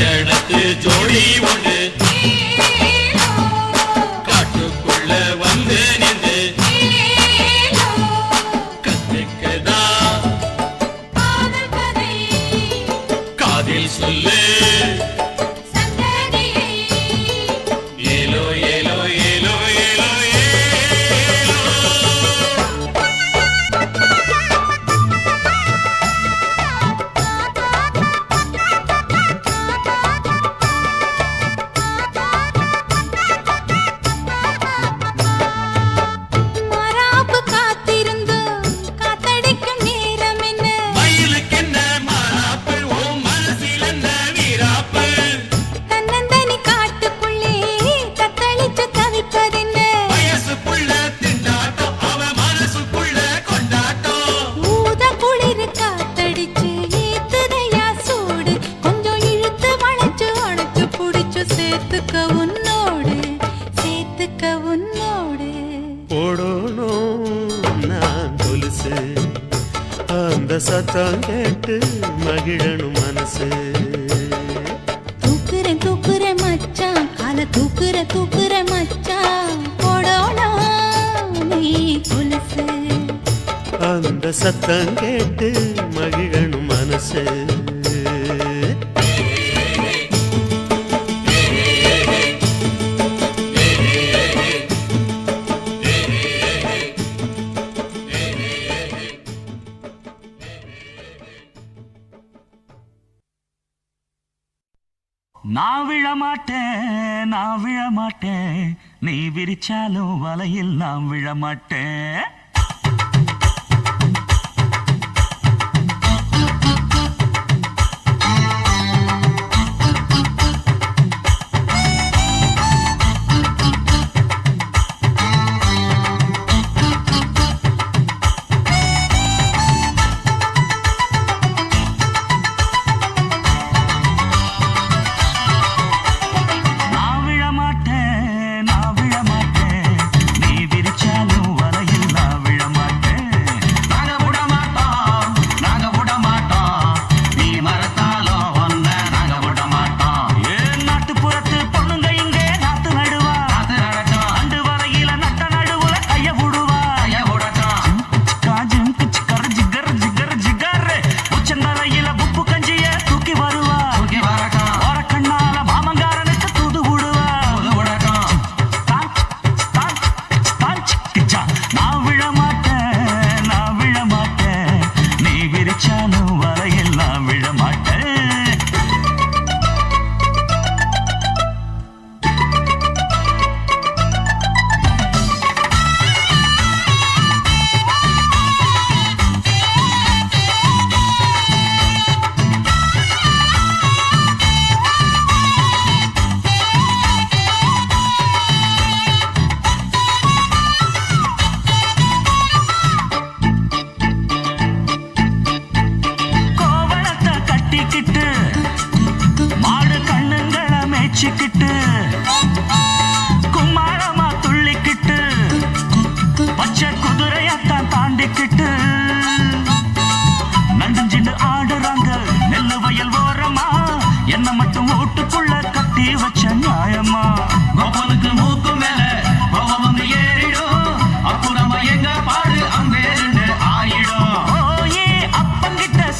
எனக்கு ஜோடி ஒன்று காட்டுக்குள்ள வந்து நின்று கத்துக்கதா காதில் சொல்லு ஏலோ ஏலோ ஏலோ ஏலோ ஏலோ மராப்பு காத்திருந்து காத்தடிக்கும் நேரம் என்ன மயிலுக்கு என்ன மாறாப்பு ஓ மனசில் என்ன வீராப்பு தன்னந்தனி காட்டுக்குள்ளே தத்தளிச்சு தவிப்பதென்ன வயசுக்குள்ள திண்டாட்டம் அவ மனசுக்குள்ள கொண்டாட்டம் ஊத குளிர் காத்தடிச்சு ஏத்துதையா சூடு கொஞ்சம் இழுத்து வளைச்சு அணைச்சு புடிச்சு சேர்த்துக்க உன்னோடு போடணும் நான் கொலுசு அந்த சத்தம் கேட்டு மகிழணும் மனசு தூக்குறேன் மச்சான் கால தூக்குற மச்சான் போடோனா நீ கொலுசு அந்த சத்தம் கேட்டு மகிழணும் மனசு நான் விழமாட்டேன் நீ விரிச்சாலும் வலையில் நான் விழமாட்டேன்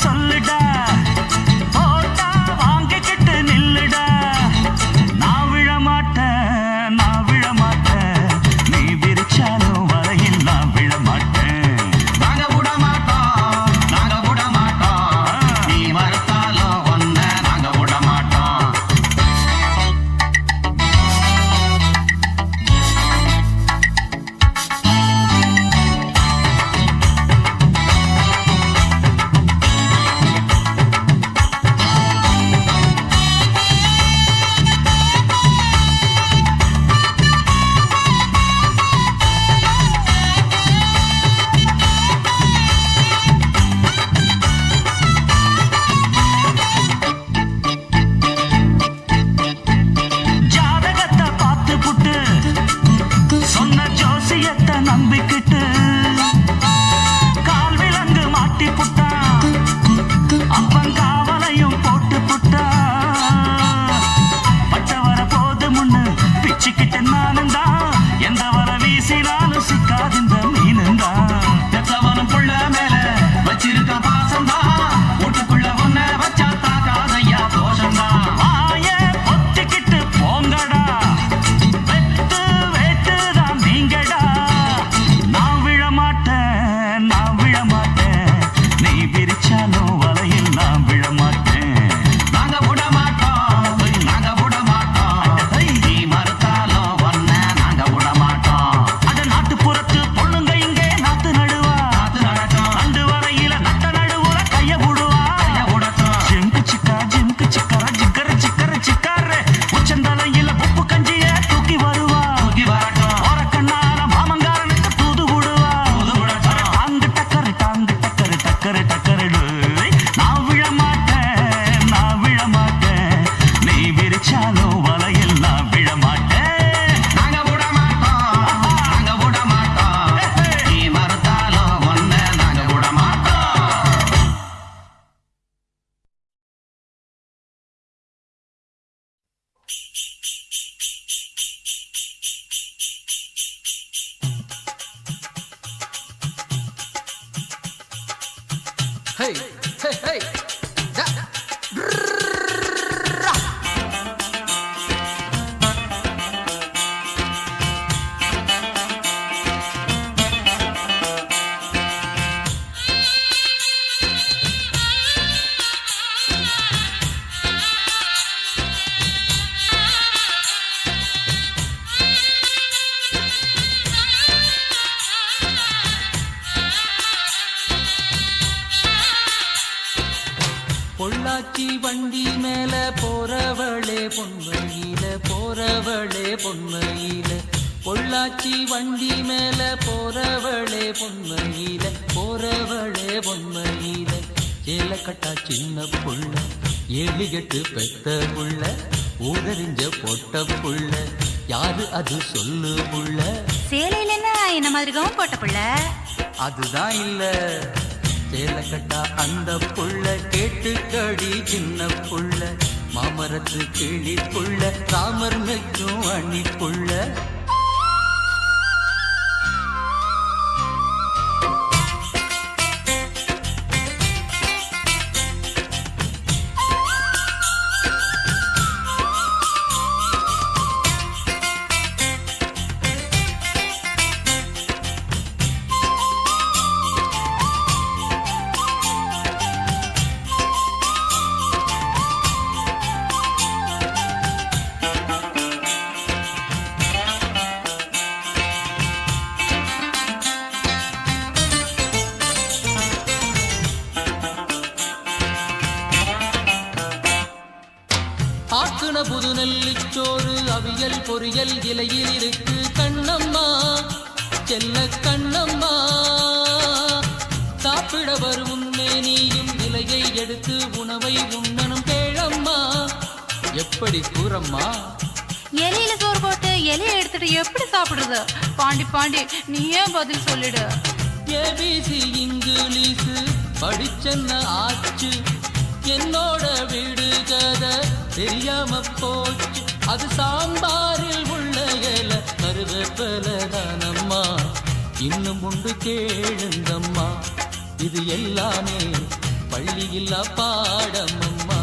சொல்லுடா போட்டா Hey, hey, hey. பொள்ளாச்சி வண்டி மேல போறவளே பொன்மையில போறவளே பொன்மையில பொள்ளாச்சி வண்டி மேல போறவளே பொன்மையில போறவளே பொன்மையில சேலக்கட்டா சின்ன புள்ள 7 பெத்த புள்ள ஊதறிஞ்ச பொட்ட புள்ள யாரு அது சொல்லு புள்ள சேலையில என்ன மாதிரி கவுன் போட்ட புள்ள அதுதான் இல்ல சேலக்கட்டா அந்த புள்ள கேட்டுக்கடி சின்ன புள்ள மாமரத்து கிளி புள்ள ராமர் மெச்சும் அணி புள்ள ஆக்குன புது நெல்லிச்சோறு அவியல் பொரியல் இலையில் இருக்கு கண்ணம்மா செல்ல கண்ணம்மா சாப்பிட வரும் முன்னே நீயும் இலையை எடுத்து உணவை உண்ணனும் கேளம்மா எப்படி கூறம்மா இலையில சோறு போட்டு இலையை எடுத்துட்டு எப்படி சாப்பிடுறது பாண்டி பாண்டி நீயே பதில் சொல்லிடு ஏபிசி இங்கிலீஷ் படிச்சென்ன ஆச்சு என்னோட வீடு கதை தெரியாம போச்சு அது சாம்பாரில் உள்ள இலை கருவேப்பிலை தானம்மா இன்னும் உண்டு கேளுங்கம்மா இது எல்லாமே பள்ளியில்லா பாடமம்மா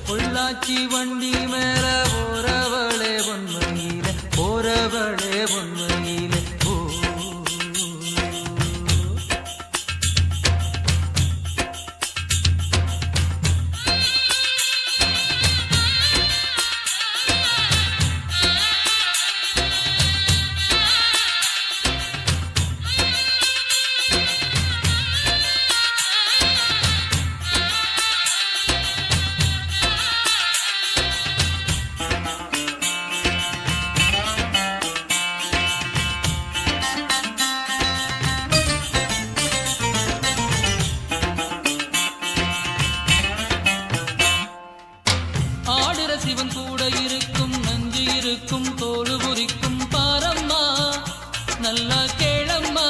பொள்ளாச்சி வண்டி மேல போறவளே பொன்மையில போறவளே பொன்மையில சிவன் கூட இருக்கும் நஞ்சு இருக்கும் தோடு புரிக்கும் பாரம்மா நல்லா கேளம்மா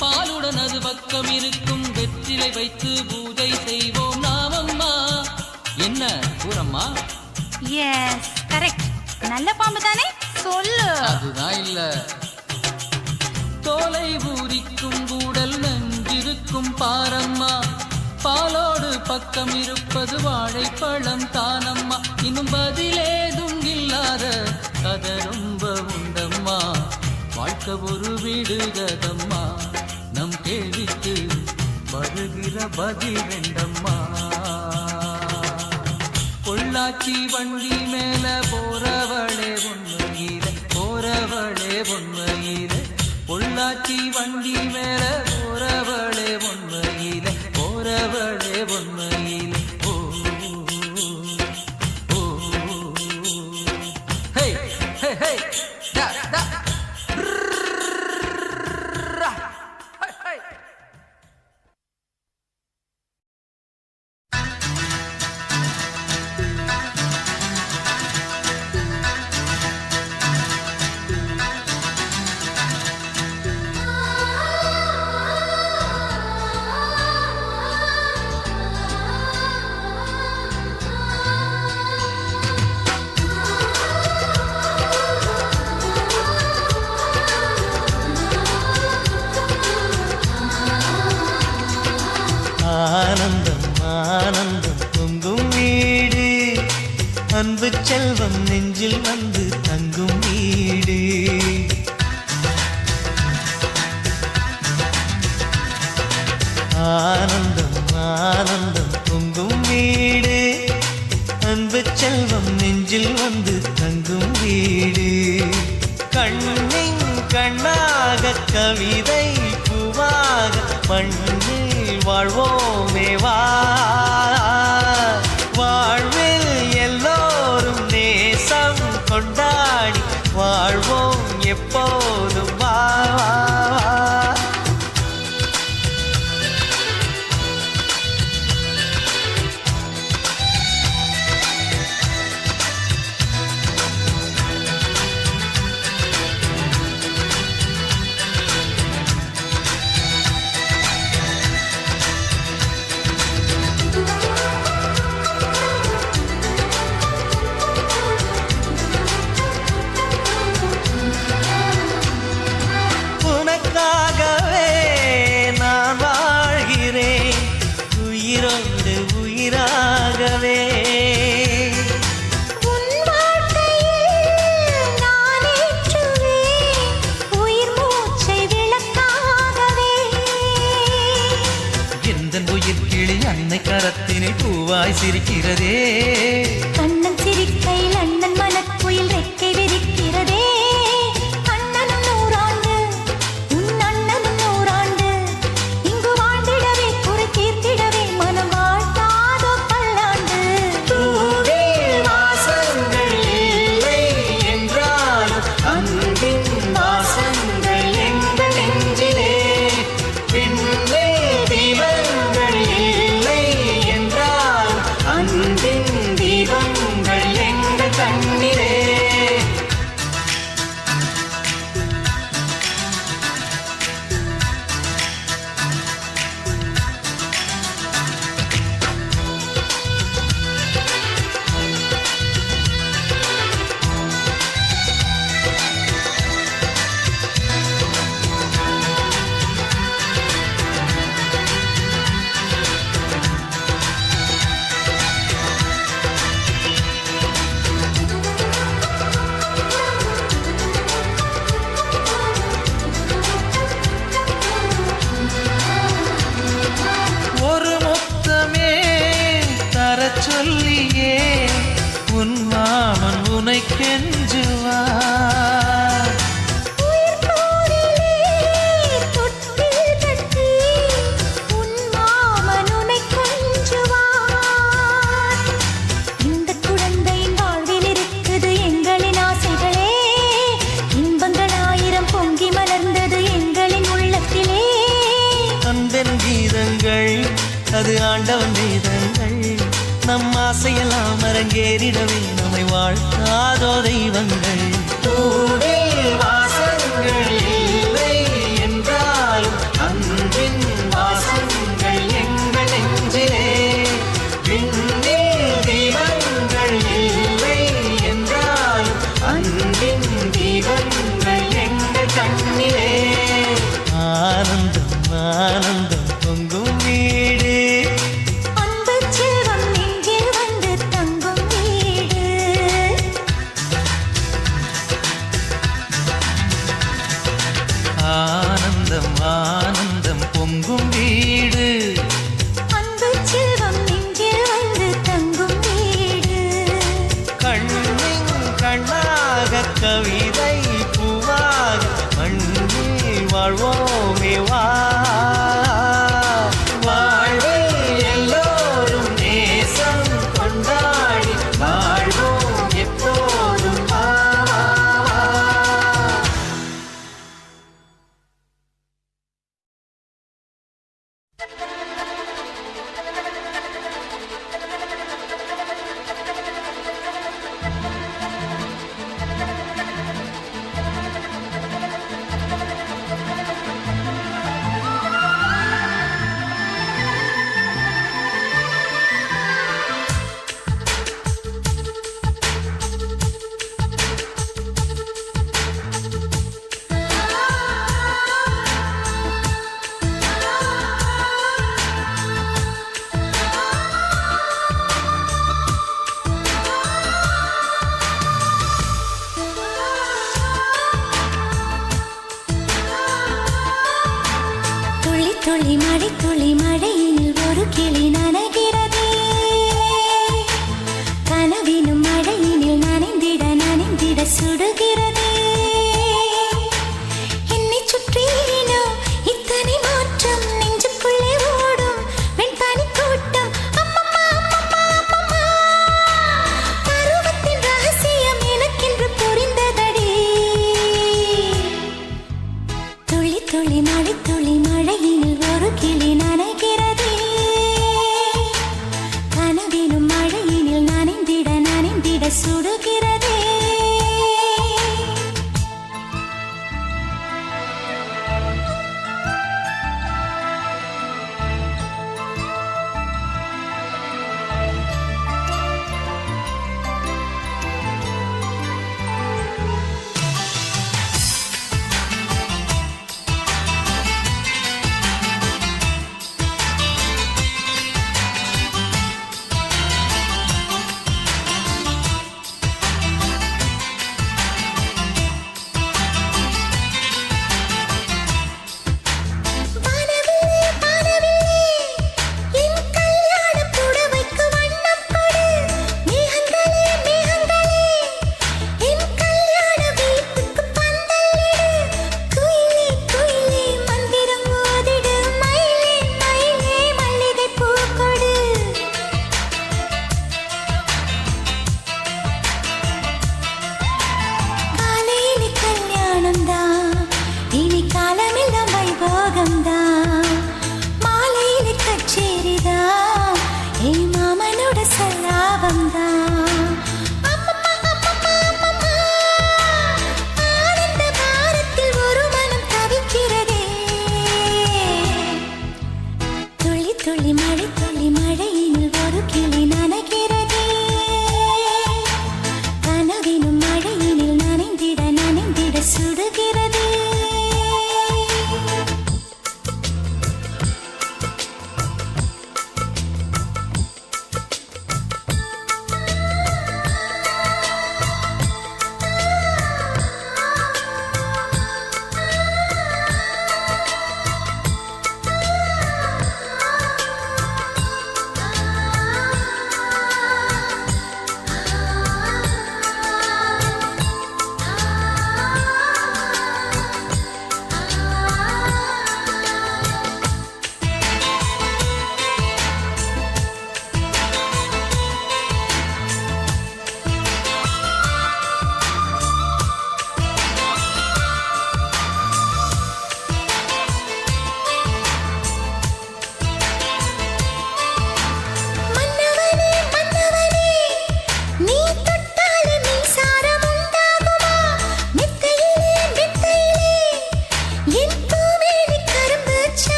பாலுடன் அது பக்கம் இருக்கும் வெற்றிலை வைத்து பூஜை செய்வோம் நாமம்மா என்ன கூறம்மா எஸ் கரெக்ட் நல்ல பாம்பு தானே சொல்லு அதுதான் இல்ல தோலை பூரிக்கும் கூடல் நஞ்சிருக்கும் பாரம்மா பாலோடு பக்கம் இருப்பது வாழைப்பழம் தானம்மா இன்னும் பதிலேதும் இல்லாத கதை ரொம்ப உண்டம்மா வாழ்க்கை ஒரு வீடுகதம்மா நம் கேள்விக்கு வருகிற பதில் வேண்டம்மா பொள்ளாச்சி வண்டி மேல போறவளே உண்மையில போறவளே உண்மையில பொள்ளாச்சி வண்டி மேல போறவளே உண்மையில போறவளே உண்மையில ஹே ஹே ஹே டா டா அன்பு செல்வம் நெஞ்சில் வந்து தங்கும் வீடு ஆனந்தம் ஆனந்தம் பொங்கும் வீடு அன்பு செல்வம் நெஞ்சில் வந்து தங்கும் வீடு கண்ணின் கண்ணாக கவிதை பூவாக மண்ணில் வாழ்வோமே வா வாழ்வில் எல்லோரும் நேசம் கொண்டாடி வாழ்வோம் எப்போதும் வா கரத்தினில் பூவாய் சிரிக்கிறதே கண்ணன் சிரிக்கையில் அண்ணன் மனக்குயில் ரெக்கை விரிக்கிறதே அண்ணனும் நூறாண்டு உன் அண்ணனும் நூறாண்டு இங்கு வாழ்ந்திடவே குறை தீர்த்திடவே மனம் வாழ்த்தாதோ பல்லாண்டு வாசங்கள் இல்லை என்றாலும் அன்பின் வாசங்கள் எங்கள் நெஞ்சிலே பின்னே தீபங்கள் இல்லை என்றால் அன்பின் தீபங்கள் எங்கள் கண்ணிலே ஒரு முத்தமே தரச் சொல்லியே உன் மாமன் உனை கெஞ்சுவார் உயிர் போரிலே தொட்டில் கட்டி உன் மாமன் உன்னை கொஞ்சுவார் இந்த குழந்தையின் வாழ்வில் இருக்குது எங்களின் ஆசைகளே இன்பங்கள் ஆயிரம் பொங்கி மலர்ந்தது எங்களின் உள்ளத்திலே அன்பென் கீதங்கள் அது ஆண்டவன் வேதங்கள் நம் ஆசையெல்லாம் அரங்கேறிடவே நம்மை வாழ்த்தாதோ தெய்வங்கள் பூவில் வாசங்கள் இல்லை என்றாலும் அன்பின் வாசங்கள் எங்கள் நெஞ்சிலே விண்ணில் தீபங்கள் இல்லை என்றாலும் அன்பின் தீபங்கள் எங்கள் கண்ணிலே ஆனந்தம் ஆனந்தம் பொங்கும் வீடு அன்பு செல்வம் நெஞ்சில் வந்து தங்கும் வீடு ஆனந்தம் ஆனந்தம் பொங்கும் வீடு அன்பு செல்வம் நெஞ்சில் வந்து தங்கும் வீடு கண்ணின் கண்ணாக கவிதை பூவாக மண்ணில் வாழ்வோமே வா வாழ்வில் எல்லோரும் நேசம் கொண்டாடி வாழ்வோம் எப்போதும் வா மழை துளி மழையில் ஒரு கிளி நனைகிறதே கனவினும் மழையினில் நனைந்திட நனைந்திட சுடுகிறதே என்னை சுற்றினோ இத்தனை மாற்றம் நெஞ்சுக்குள்ளே ஓடும் வெண்பனி கூட்டம் அம்மம்மா அம்மம்மா அம்மம்மா பருவத்தின் ரகசியம் எனக்கென்று புரிந்ததடி துளி துளி மழை துளி மழையினில் ஒரு கிளி நனைகிறதே கனவினும் மழையினில் நனைந்திட நனைந்திட சுடுகிறதே துளி மழை துளி மழையினில் ஒரு கிளி நனைகிறதே கனவினும் மழையினில் நனைந்திட நனைந்திட சுடுகிறதே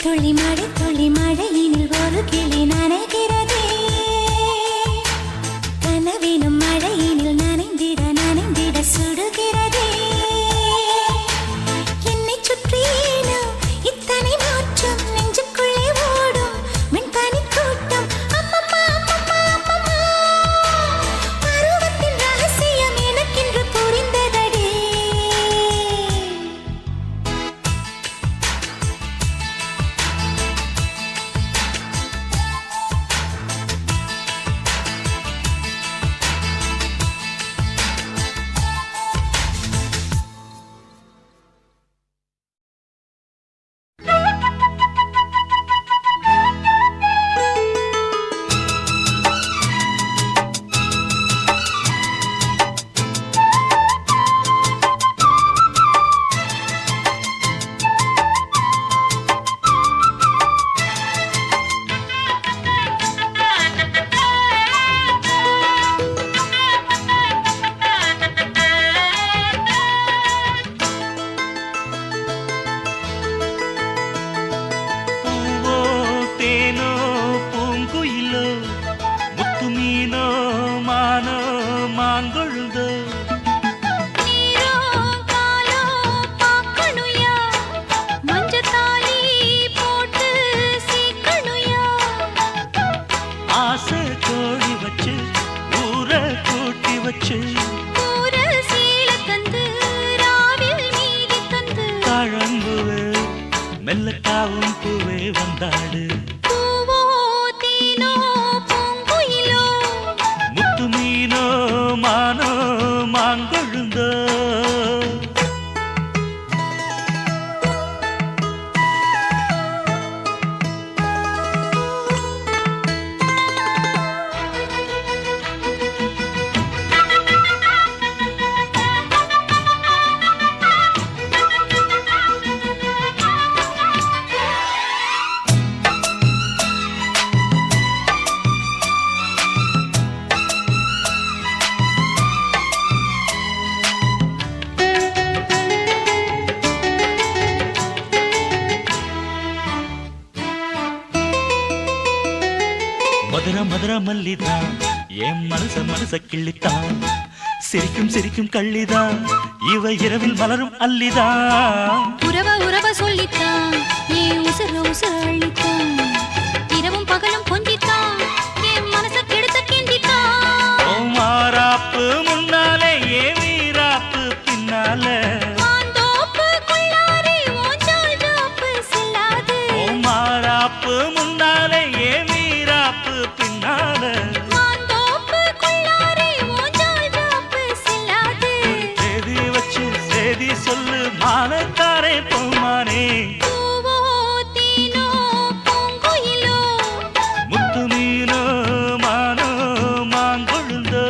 துளி மழை துளி மழையினில் ஒரு கிளி நனைகிறதே கனவினும் மழையினில் நனைந்திட நனைந்திட சுடுகிறதே என்னை சுற்றினோ இத்தனை மாற்றம் நெஞ்சுக்குள்ளே ஓடும் வெண்பனி கூட்டம் அம்மம்மா அம்மம்மா அம்மம்மா பருவத்தின் ரகசியம் எனக்கென்று புரிந்ததடி மெல்லத்தாவும் பூவே வந்தாடு பூவோ தேனோ பூங்குயிலோ முத்து மீனோ மானோ மாங்கொழுந்தோ மதுர மதுர மல்லிதான் என் மனச கிள்ளித்தான் சிரிக்கும் சிரிக்கும் கள்ளிதான் இவ இரவில் மலரும் அல்லிதான் உறவ சொல்லித்தான் ஏன் உசுர அள்ளித்தான் இரவும் பகலும் கொஞ்சித்தான் என் மனச கெடுத்த கிண்டித்தான் ஓ மாறாப்பு முன்னாலே ஏ வீராப்பு பின்னால மாந்தோப்பு கொள்ளாரே ஓஞ்சால் ஜோப்பு செல்லாது ஓ மாறாப்பு முன்னாலே ஏ வீராப்பு பின்னால மாந்தோப்பு கொள்ளாரே ஓஞ்சால் ஜோப்பு செல்லாது தேதி வச்சு சேதி சொல்லு மானத்தாரே பூமானே பூவோ தேனோ பூங்குயிலோ முத்து மீனோ மானோ மாங்கொழுந்தோ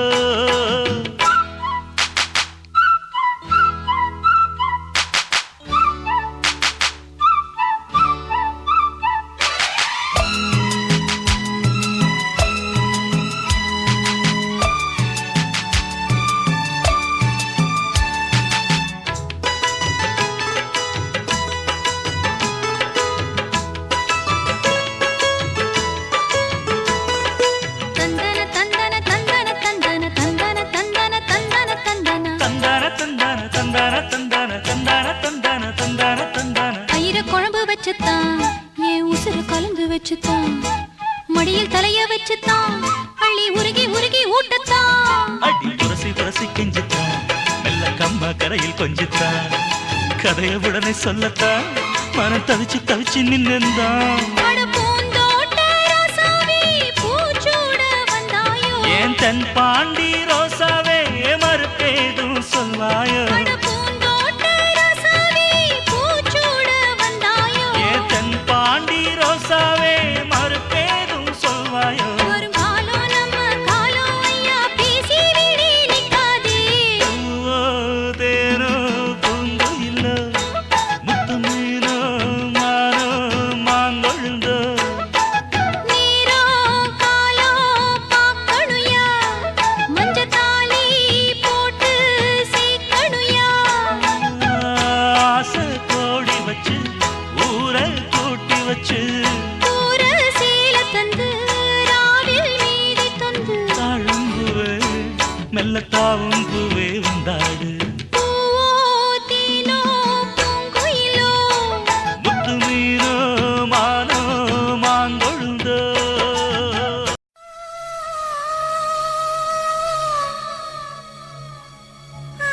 தந்தன தந்தன தந்தன தந்தன தந்தன தந்தன தந்தன தந்தன தந்தான தந்தான தந்தான தந்தான தந்தான தந்தான தந்தான தயிர குழம்பு வச்சுத்தான் என் உசுர கலந்து வச்சுத்தான் மடியில் தலைய வச்சுத்தான் அள்ளி உருகி ஊட்டத்தான் அடி புரசி கெஞ்சித்தான் மெல்ல கம்மா கரையில் கொஞ்சித்தான் கதைய உடனே சொல்லத்தான் மனம் தவிச்சு நின்னுந்தான் அட பூந்தோட்ட ராசாவே பூச்சூட வந்தாயோ ஏன் தன் பாண்டி ரோசாவே மறுப்பேதும் சொல்வாயோ அட பூந்தோட்ட ராசாவே பூச்சூட வந்தாயோ ஏன் தன் பாண்டி ரோசாவே மறுப்பேதும் சொல்வாயோ வரும் காலம் நம்ம காலம் ஐயா பேசி விடி நிக்காதே பூவோ தேனோ பூங்குயிலோ முத்து மீனோ மானோ மாங்கொழுந்தோ நீரோ காலோ பாக்கணுயா மஞ்சத்தாலி போட்டு சீக்கணுயா ஆசை கோடி வச்சு ஊரை கூட்டி வச்சு பூர சீல தந்து ராவில் மீதி தந்து தாழும்புவே மெல்லத்தாவும் பூவே வந்தாடு பூவோ தேனோ பூங்குயிலோ முத்து மீனோ மானோ மாங்கொழுந்தோ ஆ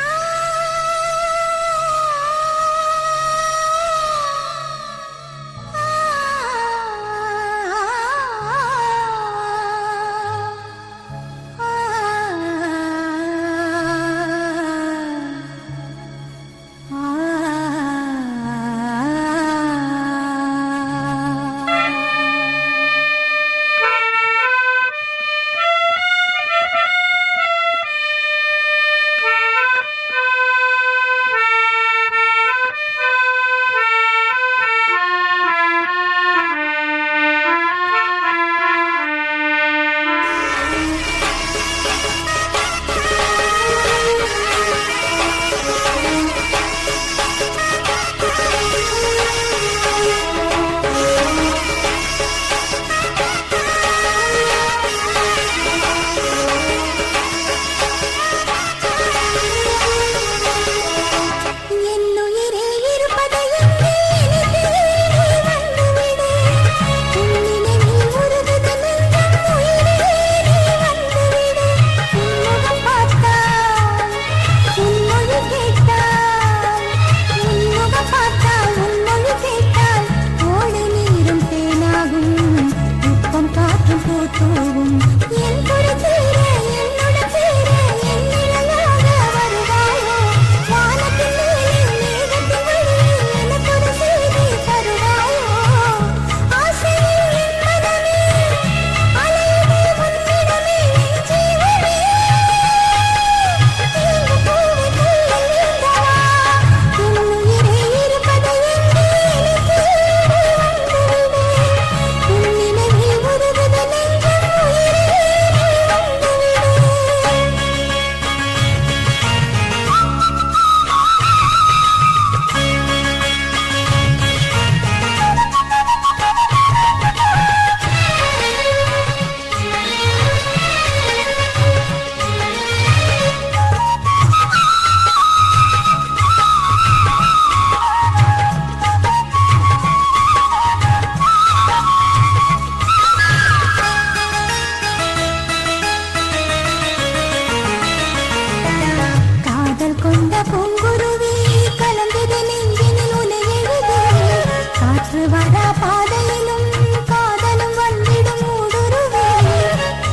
காற்று வரா பாதையிலும் காதலும் வந்திடும் ஊடுருவே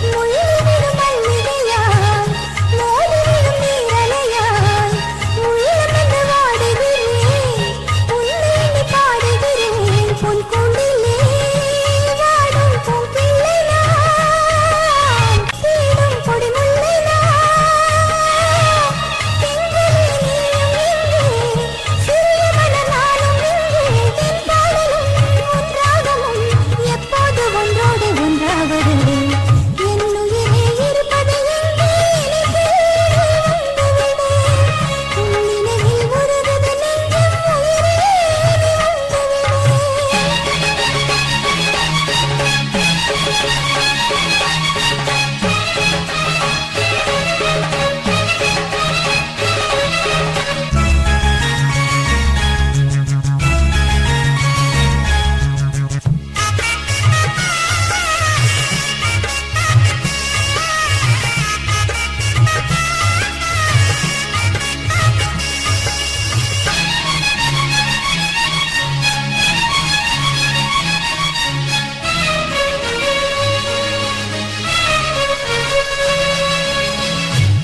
முள்ளிவிடும் மல்லிகையாய் மோதிவிடும் நீரலையாய் உள்ளமென்று வாடுகிறேன் உன்னை பாடுகிறேன் பொன் கூண்டிலே வாடும் பூங்கிள்ளை நான் தேடும் கொடிமுல்லை எப்போது ஒன்றோடு ஒன்றாவது என்னுயிரே இருப்பது எங்கே நினைவில் உருகுது நெஞ்சம் உயிரே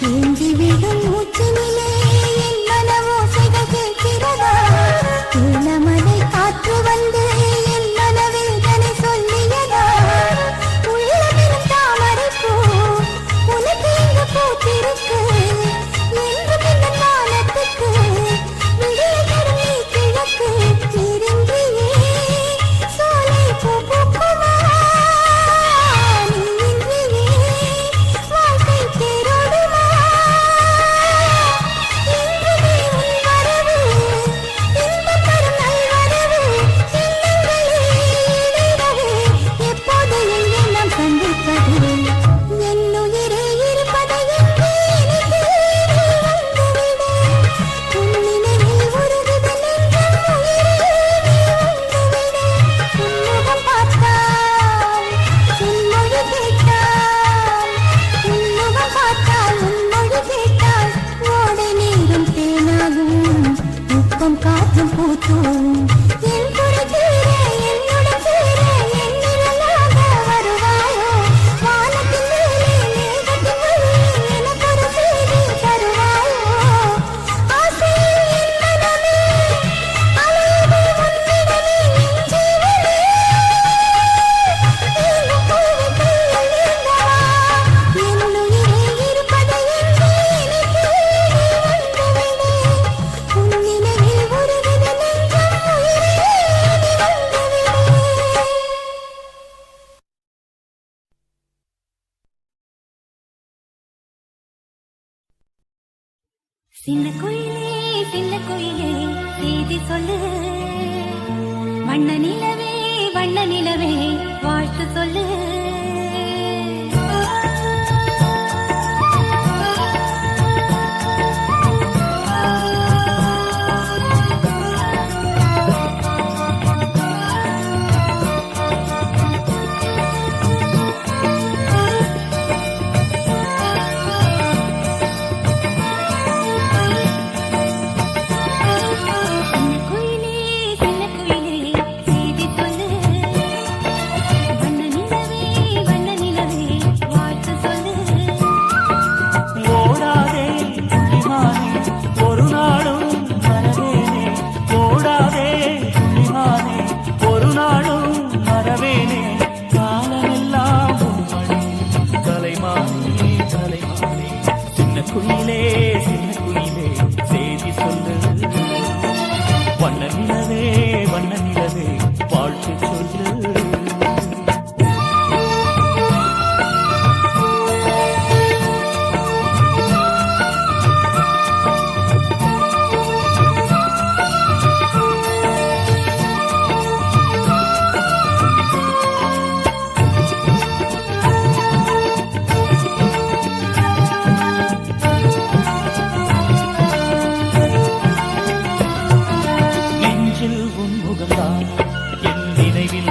ஏந்தி விடும் மூச்சினிலே என் மனவோசைகள் கேட்கிறதா இளமலை காற்று வந்து என் மனவில் தனை சொல்லியதா உள்ளமெனும் தாமரை பூ உனக்கு இங்கு பூத்திருக்கு என்று பின்ன காலத்துக்கு விடிய தரும் நீ கிழக்கு நீரின்றியே சோலை பூ பூக்குமா நீ இன்றியே வாழ்க்கை தேரோடுமா என்றுமே உன் வரவு இன்பம் தரும் நல்வரவு எண்ணங்களே இடைவவே எப்போது எங்கே நாம் சந்திப்பது என்னுயிரே இருப்பது எங்கே எனக்கு வந்துவிடு உன் நினைவில் உருகுது நெஞ்சம் உயிரே வந்துவிடு உன்முகம் பார்த்தால் உன் மொழி கேட்டால் உன்முகம் பார்த்தால் உன் மொழி கேட்டால் ஓடை நீரும் தேனாகும் உப்பம் காற்றும் பூத்தூம் என் குறை தீர என்னுடன் சேர என் நிழலாக வருவாயோ வானத்தின் மேலே மேகத்தின் வழியே எனக்கொரு செய்தி தருவாயோ ஆசையில் என் மனமே அலையுது உன்னிடமே என் ஜீவனே எங்கும் பூவை கையில் ஏந்தவா என்னுயிரே இருப்பது எங்கே எனக்கு வந்துவிடு உன் நினைவில் உருகுது நெஞ்சம் உயிரே வந்துவிடு சின்ன குயிலே செய்தி சொல்லு வண்ண நிலவே வாழ்த்து சொல்லு சின்ன குயிலே செய்தி சொல்லு வண்ண நிலவே வாழ்த்து சொல்லு ஓடாதே துளிமானே ஒரு நாளும் மறவேனே ஓடாதே துளிமானே ஒரு நாளும் மறவேனே காலமெல்லாம் உன்மணி கலைமானே சின்ன குயிலே செய்தி சொல்லு வண்ண நிலவே வாழ்த்து சொல்லு நெஞ்சில் உன் முகம்தான் என் நினைவில்